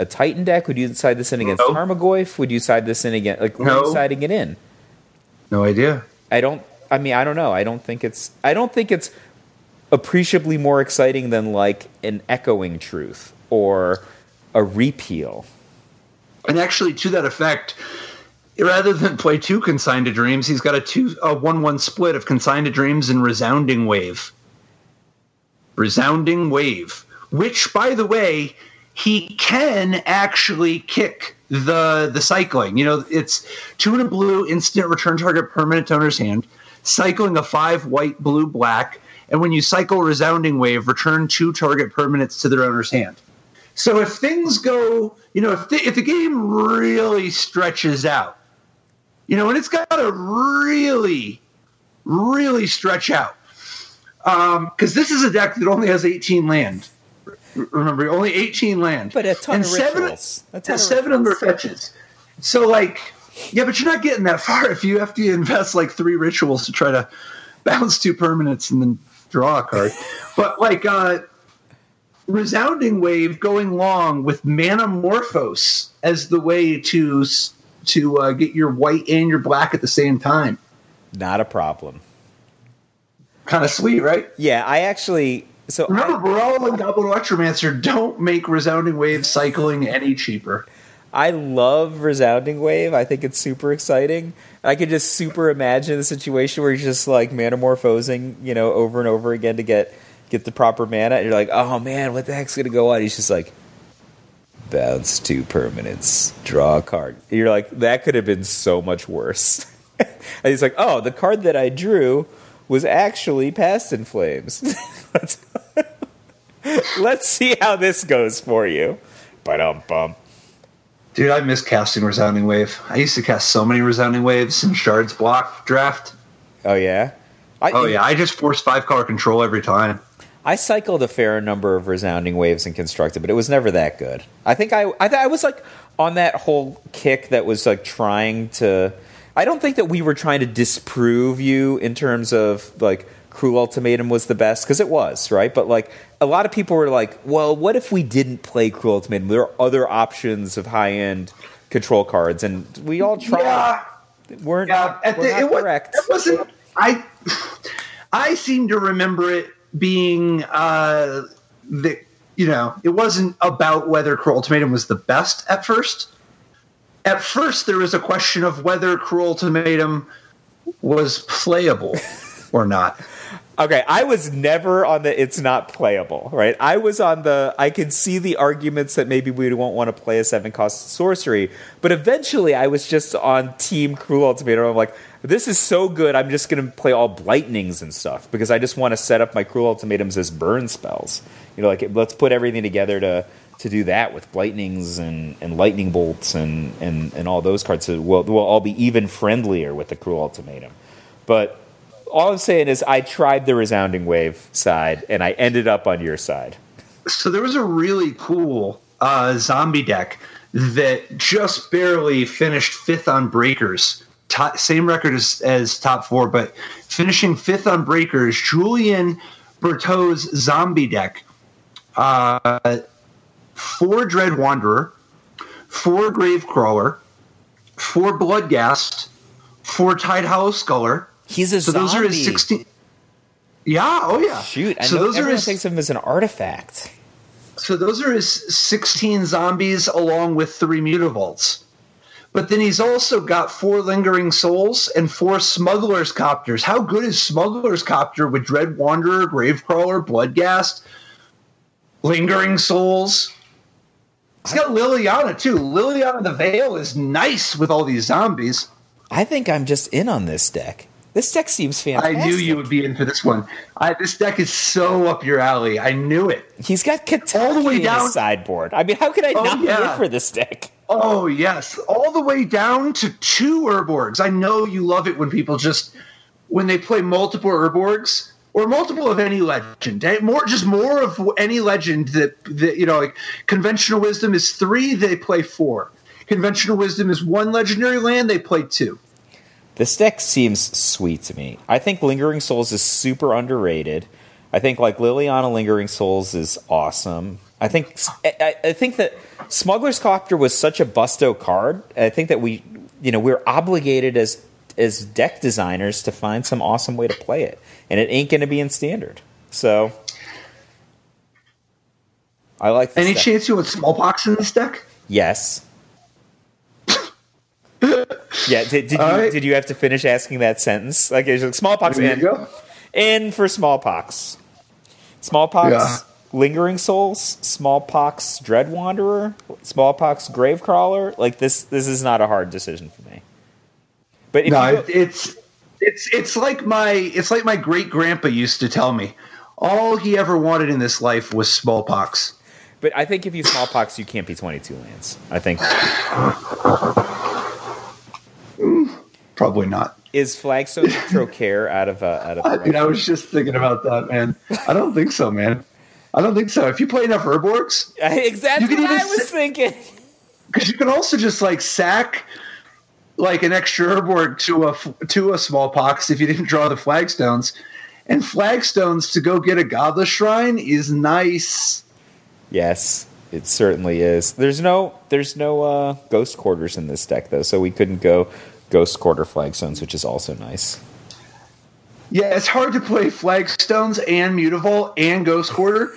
Speaker 1: Titan deck? Would you side this in against Tarmogoyf? Would you side this in against... Like, where are you siding it in?
Speaker 2: No idea.
Speaker 1: I don't know. I don't think it's appreciably more exciting than like an Echoing Truth or a Repeal.
Speaker 2: And actually, to that effect, rather than play 2 Consigned to Dreams, he's got a 1-1 split of Consigned to Dreams and Resounding Wave. Resounding Wave, which, by the way, he can actually kick the cycling. It's 2 and a blue instant return target permanent to owner's hand, cycling a 5 white, blue, black, and when you cycle Resounding Wave, return 2 target permanents to their owner's hand. So if things go, if the game really stretches out, and it's got to really, really stretch out, because this is a deck that only has 18 land. Remember, only 18 land.
Speaker 1: But a ton of rituals.
Speaker 2: And 7 of them are fetches. So, yeah, but you're not getting that far if you have to invest 3 rituals to try to bounce 2 permanents and then draw a card. But like Resounding Wave going long with Manamorphose as the way to get your white and your black at the same time.
Speaker 1: Not a problem.
Speaker 2: Kind of sweet, right?
Speaker 1: Yeah, I actually... So
Speaker 2: remember, Baral and Goblin Electromancer don't make Resounding Wave cycling any cheaper.
Speaker 1: I love Resounding Wave. I think it's super exciting. I could just super imagine the situation where you're just like Manamorphosing, over and over again to get the proper mana. And you're like, oh man, what the heck's going to go on? He's just like, bounce 2 permanents, draw a card. And you're like, that could have been so much worse. And he's like, oh, the card that I drew was actually Past in Flames. Let's see how this goes for you. Ba-dum-bum.
Speaker 2: Dude, I miss casting Resounding Wave. I used to cast so many Resounding Waves in Shards block draft.
Speaker 1: Oh, yeah?
Speaker 2: I just forced 5-color control every time.
Speaker 1: I cycled a fair number of Resounding Waves in Constructed, but it was never that good. I think I was like on that whole kick that was like trying to... I don't think that we were trying to disprove you in terms of like Cruel Ultimatum was the best, because it was, right? But like a lot of people were like, well, what if we didn't play Cruel Ultimatum? There are other options of high-end control cards, and we all tried.
Speaker 2: Yeah.
Speaker 1: We're not correct.
Speaker 2: It wasn't... I seem to remember it being that, it wasn't about whether Cruel Ultimatum was the best at first. At first, there was a question of whether Cruel Ultimatum was playable or not.
Speaker 1: Okay, I was never on the it's not playable, right? I was on the I can see the arguments that maybe we won't want to play a 7-cost sorcery, but eventually I was just on Team Cruel Ultimatum. I'm like, this is so good, I'm just going to play all Blightnings and stuff, because I just want to set up my Cruel Ultimatums as burn spells. Let's put everything together to do that with Blightnings and Lightning Bolts and all those cards. So we'll all be even friendlier with the Cruel Ultimatum. But all I'm saying is I tried the Resounding Wave side, and I ended up on your side.
Speaker 2: So there was a really cool zombie deck that just barely finished 5th on Breakers. Same record as top 4, but finishing 5th on Breakers. Julian Bertot's zombie deck. 4 Dread Wanderer, 4 Gravecrawler, 4 Bloodghast, 4 Tidehollow Sculler.
Speaker 1: He's a zombie.
Speaker 2: Those are his 16. Yeah, oh yeah.
Speaker 1: Shoot, I know everyone thinks of him as an artifact.
Speaker 2: So those are his 16 zombies along with 3 Mutavaults. But then he's also got 4 Lingering Souls and 4 Smuggler's Copters. How good is Smuggler's Copter with Dread Wanderer, Gravecrawler, Bloodghast, Lingering Souls? He's got Liliana, too. Liliana the Veil is nice with all these zombies.
Speaker 1: I think I'm just in on this deck. This deck seems fantastic.
Speaker 2: I knew you would be in for this one. This deck is so up your alley. I knew it.
Speaker 1: He's got Kataki in his sideboard. I mean, how could I not be in for this deck?
Speaker 2: Oh, yes. All the way down to 2 Urborgs. I know you love it when people when they play multiple Urborgs, or multiple of any legend. More of any legend that like Conventional Wisdom is 3, they play 4. Conventional Wisdom is 1 legendary land, they play 2.
Speaker 1: This deck seems sweet to me. I think Lingering Souls is super underrated. I think like Liliana Lingering Souls is awesome. I think that Smuggler's Copter was such a busto card. I think that we're obligated as deck designers to find some awesome way to play it, and it ain't going to be in Standard. So I like this
Speaker 2: Any
Speaker 1: deck.
Speaker 2: chance you want Smallpox in this deck?
Speaker 1: Yes. Yeah, did you have to finish asking that sentence? Like, Smallpox in for Smallpox. Smallpox, Lingering Souls, Smallpox, Dread Wanderer, Smallpox, Gravecrawler. Like this is not a hard decision for me. But
Speaker 2: it's like my great grandpa used to tell me. All he ever wanted in this life was Smallpox.
Speaker 1: But I think if you Smallpox, you can't be 22 lands. I think.
Speaker 2: Probably not.
Speaker 1: Is Flagstone Trocaire out of
Speaker 2: I was just thinking about that, man. I don't think so, man. I don't think so. If you play enough Urborgs,
Speaker 1: exactly what I was thinking.
Speaker 2: Because you can also just like sack like an extra Urborg to a Smallpox if you didn't draw the Flagstones, and flagstones to go get a Godless Shrine is nice.
Speaker 1: Yes, it certainly is. There's no Ghost Quarters in this deck, though, so we couldn't go Ghost Quarter Flagstones, which is also nice.
Speaker 2: Yeah, it's hard to play Flagstones and Mutavault and Ghost Quarter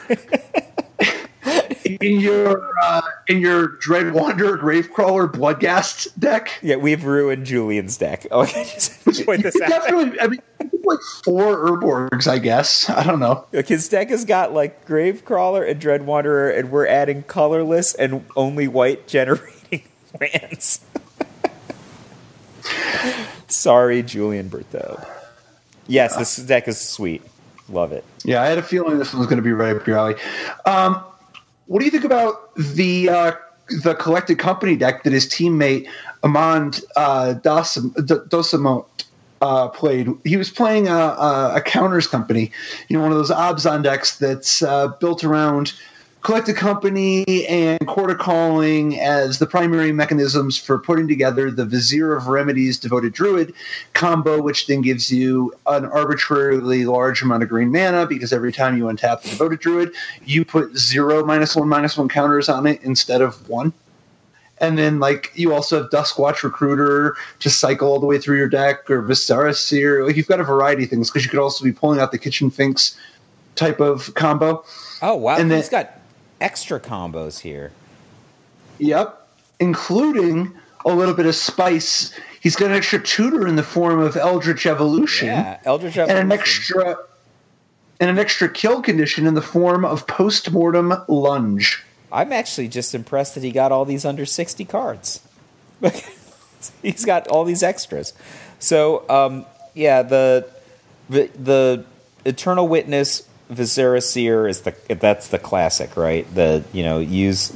Speaker 2: in your Dread Wanderer Gravecrawler Bloodghast deck.
Speaker 1: Yeah, we've ruined Julian's deck. Oh, just point this out.
Speaker 2: Definitely, I mean, like 4 Urborgs, I guess. I don't know.
Speaker 1: Look, his deck has got like Gravecrawler and Dread Wanderer, and we're adding colorless and only white generating lands. Sorry, Julian Berthaud. Yes, this deck is sweet. Love it.
Speaker 2: Yeah, I had a feeling this one was going to be right up your alley. What do you think about the Collected Company deck that his teammate Amand Dosamont played? He was playing a Counters Company, one of those Abzan decks that's built around Collected Company and Quarter Calling as the primary mechanisms for putting together the Vizier of Remedies Devoted Druid combo, which then gives you an arbitrarily large amount of green mana because every time you untap the Devoted Druid, you put 0 -1/-1 counters on it instead of 1. And then, you also have Duskwatch Recruiter to cycle all the way through your deck, or Viscera Seer. You've got a variety of things because you could also be pulling out the Kitchen Finks type of combo.
Speaker 1: Oh, wow. And he's got extra combos here.
Speaker 2: Yep, including a little bit of spice. He's got an extra tutor in the form of Eldritch Evolution.
Speaker 1: Yeah, Eldritch Evolution.
Speaker 2: And an extra kill condition in the form of Postmortem Lunge.
Speaker 1: I'm actually just impressed that he got all these under 60 cards. He's got all these extras. So, the Eternal Witness Viscera Seer that's the classic, right? Use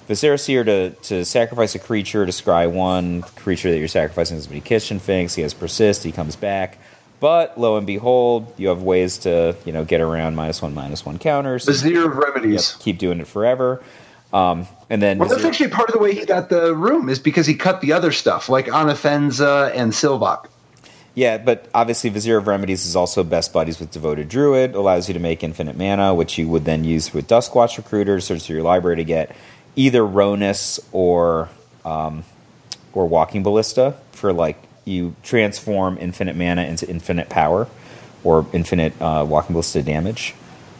Speaker 1: Viscera Seer to sacrifice a creature to scry 1 creature that you're sacrificing has many Kitchen Finks. He has Persist. He comes back, but lo and behold, you have ways to get around -1/-1 counters.
Speaker 2: Vizier of Remedies.
Speaker 1: Yep, keep doing it forever. And then
Speaker 2: that's actually part of the way he got the room is because he cut the other stuff like Anafenza and Sylvok.
Speaker 1: Yeah, but obviously Vizier of Remedies is also best buddies with Devoted Druid, allows you to make infinite mana, which you would then use with Duskwatch Recruiter to search through your library to get either Ronus or Walking Ballista for you transform infinite mana into infinite power or infinite Walking Ballista damage.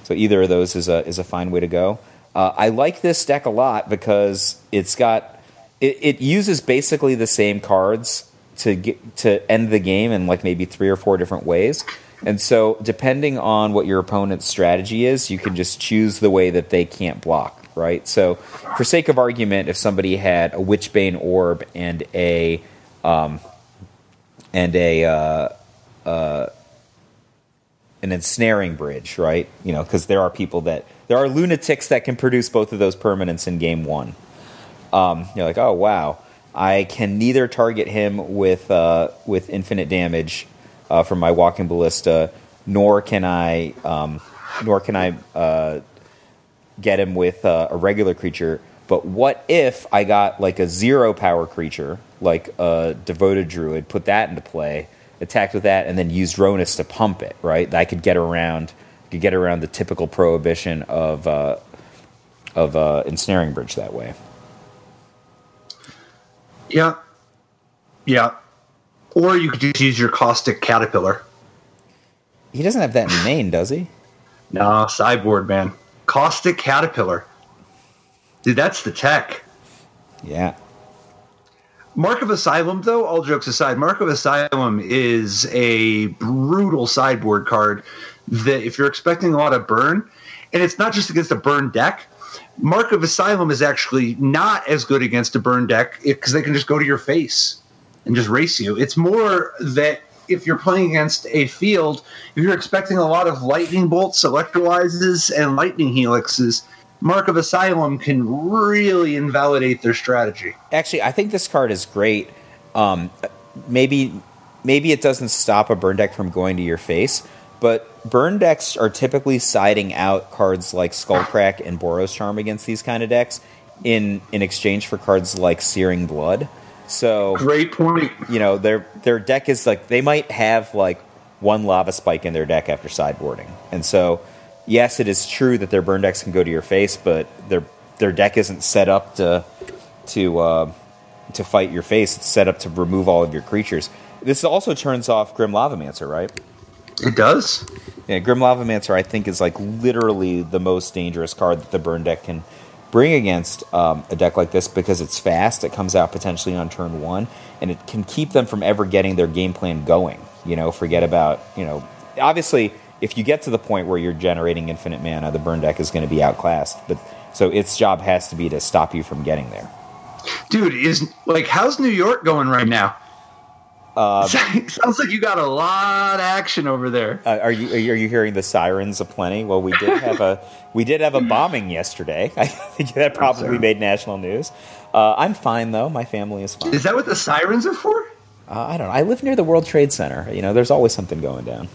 Speaker 1: So either of those is a fine way to go. I like this deck a lot because it uses basically the same cards to end the game in maybe 3 or 4 different ways. And so depending on what your opponent's strategy is, you can just choose the way that they can't block, right? So for sake of argument, if somebody had a Witchbane Orb and an Ensnaring Bridge, right? Because there are lunatics that can produce both of those permanents in game 1. You're like, oh wow, I can neither target him with infinite damage from my Walking Ballista, nor can I get him with a regular creature. But what if I got a 0 power creature, like a Devoted Druid, put that into play, attacked with that, and then used Ronus to pump it, right? I could get around the typical prohibition of Ensnaring Bridge that way.
Speaker 2: Yeah. Or you could just use your Caustic Caterpillar.
Speaker 1: He doesn't have that in main, does he?
Speaker 2: No, sideboard, man. Caustic Caterpillar. Dude, that's the tech.
Speaker 1: Yeah.
Speaker 2: Mark of Asylum, though, all jokes aside, Mark of Asylum is a brutal sideboard card that if you're expecting a lot of burn, and it's not just against a burn deck, Mark of Asylum is actually not as good against a burn deck because they can just go to your face and just race you. It's more that if you're playing against a field, if you're expecting a lot of lightning bolts, electrolyzes, and lightning helixes, Mark of Asylum can really invalidate their strategy.
Speaker 1: Actually, I think this card is great. Maybe it doesn't stop a burn deck from going to your face, but burn decks are typically siding out cards like Skullcrack and Boros Charm against these kind of decks in exchange for cards like Searing Blood. So
Speaker 2: great point.
Speaker 1: Their deck is they might have one Lava Spike in their deck after sideboarding. And so, yes, it is true that their burn decks can go to your face, but their deck isn't set up to fight your face. It's set up to remove all of your creatures. This also turns off Grim Lavamancer, right?
Speaker 2: It does?
Speaker 1: Yeah, Grim Lavamancer, I think, is like literally the most dangerous card that the burn deck can bring against a deck like this because it's fast. It comes out potentially on turn 1, and it can keep them from ever getting their game plan going. Forget about, obviously, if you get to the point where you're generating infinite mana, the burn deck is going to be outclassed. But so its job has to be to stop you from getting there.
Speaker 2: Dude, how's New York going right now? Sounds like you got a lot of action over there.
Speaker 1: Are you hearing the sirens aplenty? Well, we did have a bombing yesterday. I think that probably made national news. I'm fine though. My family is fine.
Speaker 2: Is that what the sirens are for?
Speaker 1: I don't know. I live near the World Trade Center. There's always something going down.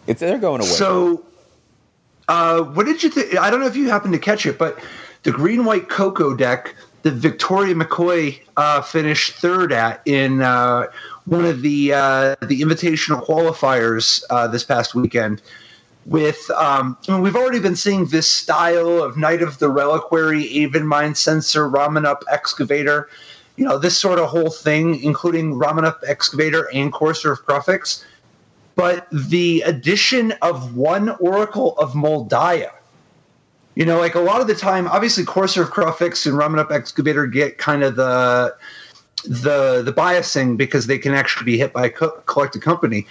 Speaker 1: They're going away.
Speaker 2: So, what did you think? I don't know if you happened to catch it, but the green-white Coco deck, the Victoria McCoy finished third in one of the invitational qualifiers this past weekend. With we've already been seeing this style of Knight of the Reliquary, Aven Mind Sensor, Ramanup Excavator, this sort of whole thing, including Ramanup Excavator and Courser of Crufix. But the addition of one Oracle of Moldiah, a lot of the time, obviously Courser of Crufix and Ramanup Excavator get kind of the biasing because they can actually be hit by a collected company.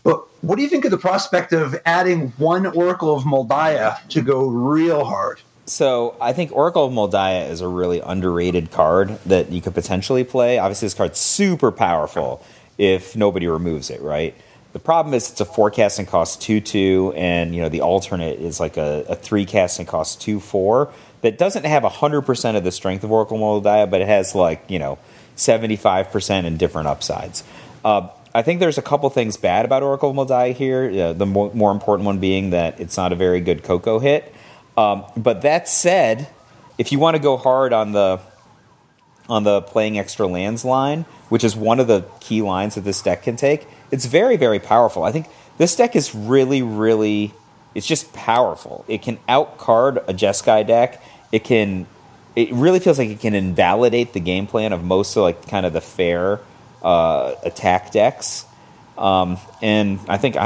Speaker 2: But what do you think of the prospect of adding one Oracle of Moldiah to go real hard?
Speaker 1: So I think Oracle of Moldiah is a really underrated card that you could potentially play. Obviously, this card's super powerful if nobody removes it, right? The problem is it's a 4 casting cost 2/2, and the alternate is like a 3 casting cost 2/4 that doesn't have 100% of the strength of Oracle Moldiah, but it has 75% in different upsides. I think there's a couple things bad about Oracle of Moldiah here. The more important one being that it's not a very good Coco hit. But that said, if you want to go hard on the playing extra lands line, which is one of the key lines that this deck can take, it's very, very powerful. I think this deck is really, really, it's just powerful. It can outcard a Jeskai deck. It really feels like it can invalidate the game plan of most of kind of the fair attack decks. And I think,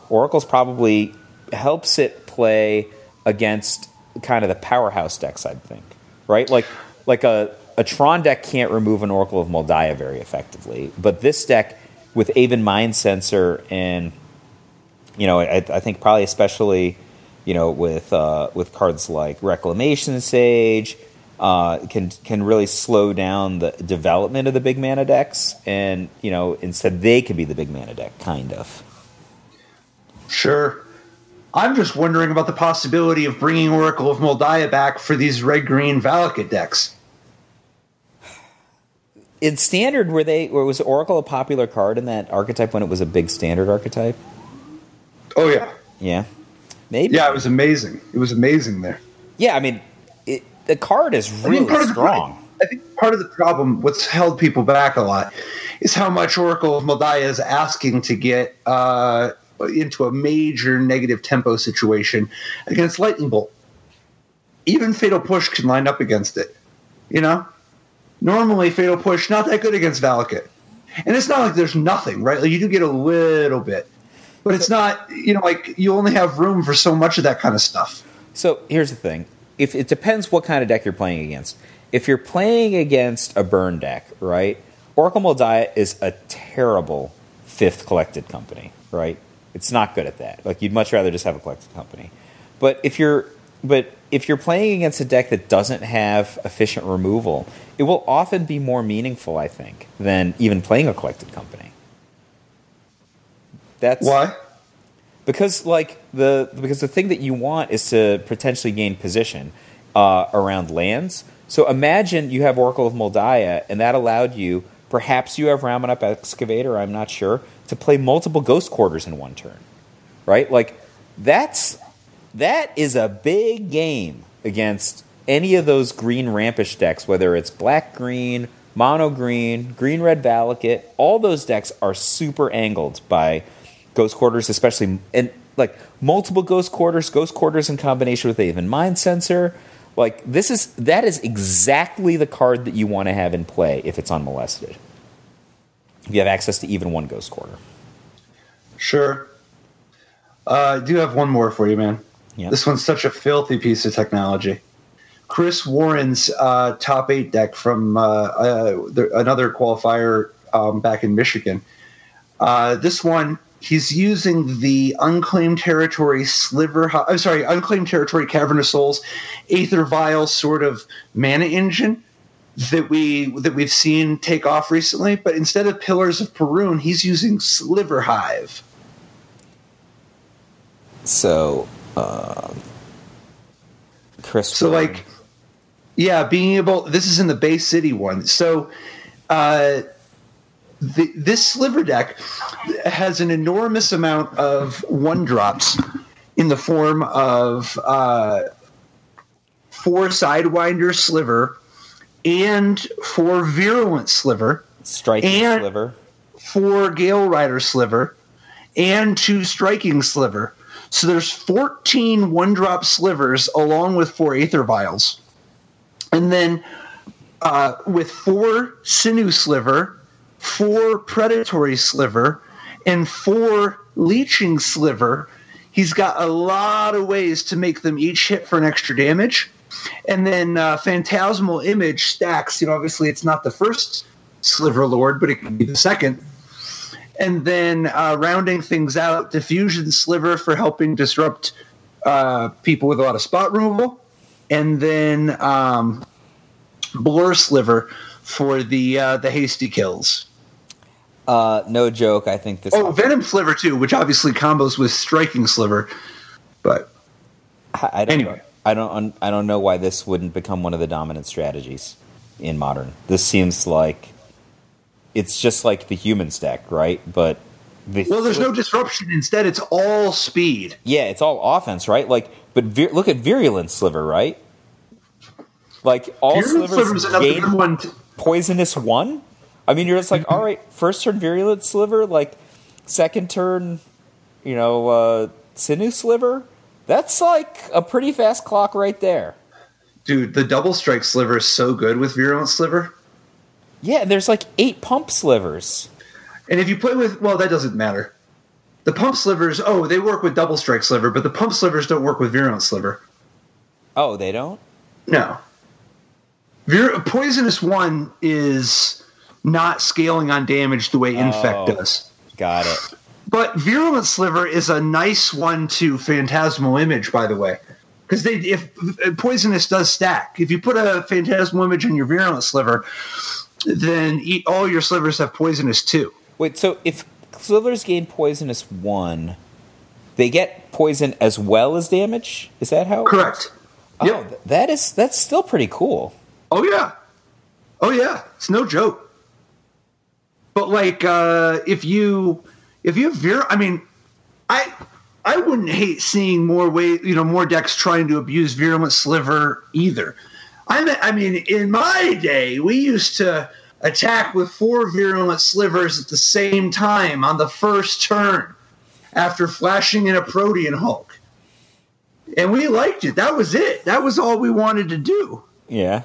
Speaker 1: Oracle's probably helps it play against kind of the powerhouse decks, I think. Right? Like a Tron deck can't remove an Oracle of Moldiah very effectively, but this deck with Aven Mind Sensor and I think probably especially with cards like Reclamation Sage can really slow down the development of the big mana decks, and instead they can be the big mana deck kind of.
Speaker 2: Sure. I'm just wondering about the possibility of bringing Oracle of Moldiah back for these red-green Valakut decks.
Speaker 1: In Standard, was Oracle a popular card in that archetype when it was a big Standard archetype?
Speaker 2: Oh, yeah.
Speaker 1: Yeah. Maybe.
Speaker 2: Yeah, it was amazing. It was amazing there.
Speaker 1: Yeah, the card is really strong.
Speaker 2: I think part of the problem, what's held people back a lot, is how much Oracle of Moldiah is asking to get into a major negative tempo situation against Lightning Bolt. Even Fatal Push can line up against it. Normally, Fatal Push, not that good against Valakut. And it's not like there's nothing, right? You do get a little bit. But it's not, you only have room for so much of that kind of stuff.
Speaker 1: So here's the thing. If it depends what kind of deck you're playing against. If you're playing against a burn deck, right, Oracle Moldiah is a terrible 5th collected company, right? It's not good at that. You'd much rather just have a collected company. But if you're playing against a deck that doesn't have efficient removal, it will often be more meaningful, I think, than even playing a collected company. That's
Speaker 2: why?
Speaker 1: Because the thing that you want is to potentially gain position around lands. So imagine you have Oracle of Moldiah, and that allowed you, perhaps you have Ramanup Excavator, I'm not sure, to play multiple Ghost Quarters in one turn, right? That is a big game against any of those green rampish decks, whether it's black-green, mono green, green red Valakut. All those decks are super angled by Ghost Quarters, especially, and like multiple Ghost Quarters in combination with even Mind Sensor. Like that is exactly the card that you want to have in play if it's unmolested. If you have access to even one Ghost Quarter.
Speaker 2: Sure. I do have one more for you, man.
Speaker 1: Yep.
Speaker 2: This one's such a filthy piece of technology. Chris Warren's top 8 deck from another qualifier back in Michigan. This one, he's using the Unclaimed Territory Unclaimed Territory Cavern of Souls Aether Vial sort of mana engine that we've seen take off recently, but instead of Pillars of Perun, he's using Sliver Hive.
Speaker 1: So, Chris.
Speaker 2: So, like, yeah, being able. This is in the Bay City one. So, this Sliver deck has an enormous amount of 1-drops in the form of 4 Sidewinder Sliver and 4 Virulent Sliver,
Speaker 1: Striking
Speaker 2: and
Speaker 1: Sliver,
Speaker 2: 4 Gale Rider Sliver, and 2 Striking Sliver. So there's 14 1-drop slivers along with 4 Aether Vials. And then with 4 Sinew Sliver, 4 Predatory Sliver, and 4 Leeching Sliver, he's got a lot of ways to make them each hit for an extra damage. And then Phantasmal Image stacks. Obviously it's not the first Sliver Lord, but it can be the second. And then rounding things out, Diffusion Sliver for helping disrupt people with a lot of spot removal. And then Blur Sliver for the hasty kills.
Speaker 1: No joke, I think this...
Speaker 2: Oh, Venom Sliver too, which obviously combos with Striking Sliver. But anyway.
Speaker 1: I don't know why this wouldn't become one of the dominant strategies in Modern. This seems like... It's just like the human stack, right? But
Speaker 2: there's no disruption. Instead, it's all speed.
Speaker 1: Yeah, it's all offense, right? Like, but look at Virulent Sliver, right? Like all slivers gain poisonous 1. I mean, you're just like, all right, first turn Virulent Sliver, like second turn, Sinew Sliver. That's like a pretty fast clock right there,
Speaker 2: dude. The double strike Sliver is so good with Virulent Sliver.
Speaker 1: Yeah, there's like 8 pump slivers. And
Speaker 2: if you play with... Well, that doesn't matter. The pump slivers... Oh, they work with double strike Sliver, but the pump slivers don't work with Virulent Sliver.
Speaker 1: Oh, they don't?
Speaker 2: No. Poisonous 1 is not scaling on damage the way Infect does.
Speaker 1: Got it.
Speaker 2: But Virulent Sliver is a nice one to Phantasmal Image, by the way. Because if Poisonous does stack. If you put a Phantasmal Image on your Virulent Sliver... then all your slivers have poisonous 2.
Speaker 1: Wait, so if slivers gain poisonous 1, they get poison as well as damage? Is that how it
Speaker 2: Correct.
Speaker 1: works?
Speaker 2: Yep.
Speaker 1: That's still pretty cool.
Speaker 2: Oh yeah. It's no joke. But like if you have I mean, I wouldn't hate seeing more decks trying to abuse Virulent Sliver either. I mean, in my day, we used to attack with 4 Virulent Slivers at the same time on the first turn after flashing in a Protean Hulk. And we liked it. That was it. That was all we wanted to do.
Speaker 1: Yeah.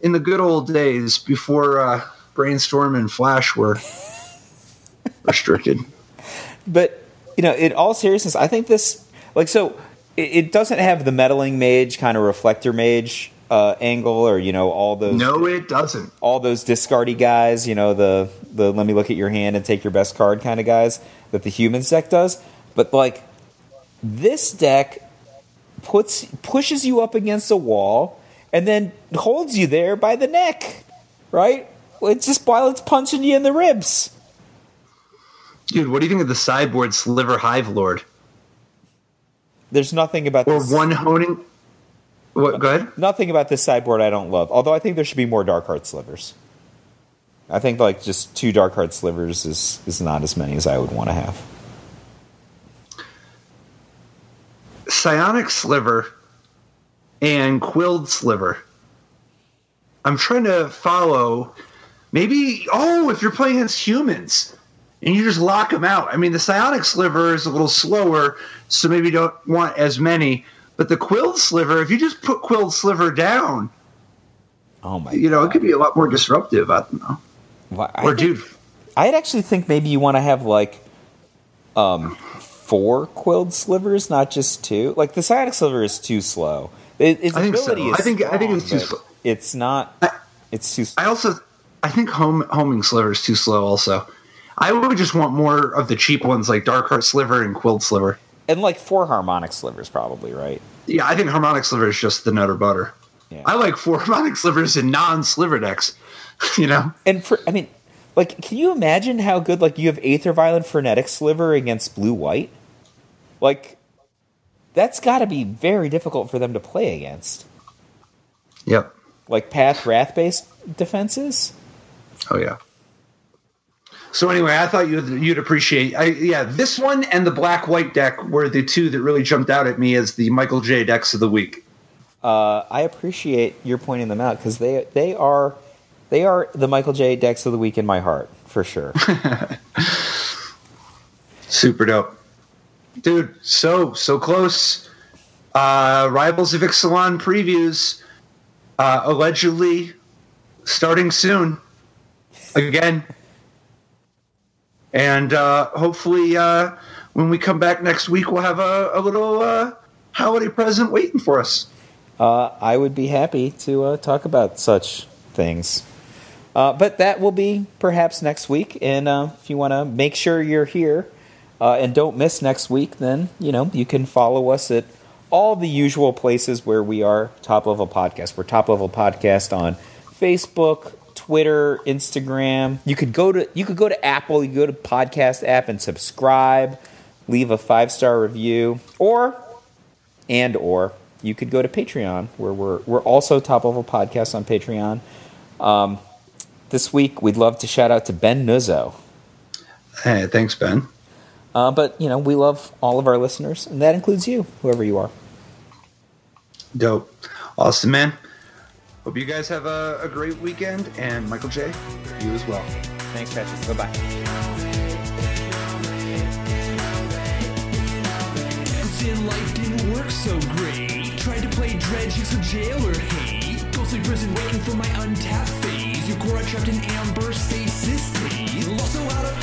Speaker 2: In the good old days before Brainstorm and Flash were restricted.
Speaker 1: But, in all seriousness, I think this... it doesn't have the Meddling Mage, kind of Reflector Mage... angle or all those.
Speaker 2: No, it doesn't.
Speaker 1: All those discardy guys, the let me look at your hand and take your best card kind of guys that the humans deck does. But like this deck pushes you up against a wall and then holds you there by the neck, right? It's just while it's punching you in the ribs.
Speaker 2: Dude, what do you think of the sideboard Sliver Hive Lord?
Speaker 1: There's nothing about
Speaker 2: or this. One honing. What? Go ahead.
Speaker 1: Nothing about this sideboard I don't love. Although I think there should be more Darkheart Slivers. I think like just 2 Darkheart Slivers is not as many as I would want to have.
Speaker 2: Psionic Sliver and Quilled Sliver. I'm trying to follow Maybe, if you're playing against humans and you just lock them out. I mean, the Psionic Sliver is a little slower, so maybe you don't want as many. But the Quilled Sliver, if you just put Quilled Sliver down,
Speaker 1: God.
Speaker 2: It could be a lot more disruptive. I don't know.
Speaker 1: Well, dude, I'd actually think maybe you want to have like 4 Quilled Slivers, not just 2. Like the Psionic Sliver is too slow. Its ability is strong, I think it's too slow. It's not. It's too slow.
Speaker 2: I think homing Sliver is too slow also. I would just want more of the cheap ones like Darkheart Sliver and Quilled Sliver.
Speaker 1: And like 4 Harmonic Slivers probably, right?
Speaker 2: Yeah, I think Harmonic Sliver is just the nutter butter. Yeah. I like 4 Harmonic Slivers in non-Sliver decks,
Speaker 1: And can you imagine how good, like, you have Aether Violent Frenetic Sliver against blue-white? Like, that's got to be very difficult for them to play against.
Speaker 2: Yep.
Speaker 1: Like Path Wrath-based defenses?
Speaker 2: Oh, yeah. So anyway, I thought you'd appreciate... this one and the black-white deck were the 2 that really jumped out at me as the Michael J. decks of the week.
Speaker 1: I appreciate your pointing them out, because they are the Michael J. decks of the week in my heart, for sure.
Speaker 2: Super dope. Dude, so close. Rivals of Ixalan previews allegedly starting soon. Again. And hopefully when we come back next week, we'll have a little holiday present waiting for us.
Speaker 1: I would be happy to talk about such things. But that will be perhaps next week. And if you want to make sure you're here and don't miss next week, then, you can follow us at all the usual places where we are Top Level Podcast. We're Top Level Podcast on Facebook, Twitter, Instagram. You could go to Apple, you go to podcast app and subscribe, leave a 5-star review, or you could go to Patreon, where we're also Top Level Podcast on Patreon. This week, we'd love to shout out to Ben Nuzzo.
Speaker 2: Hey, thanks, Ben.
Speaker 1: But, we love all of our listeners, and that includes you, whoever you are.
Speaker 2: Dope. Awesome, man. Hope you guys have a great weekend, and Michael J., you as well.
Speaker 1: Thanks, Patrick. Bye-bye.
Speaker 3: Life didn't work so great. Tried to play dredge, so jailer hate. Ghostly prison waiting for my untapped phase. Your core trapped in amber stasis state. Lost so out of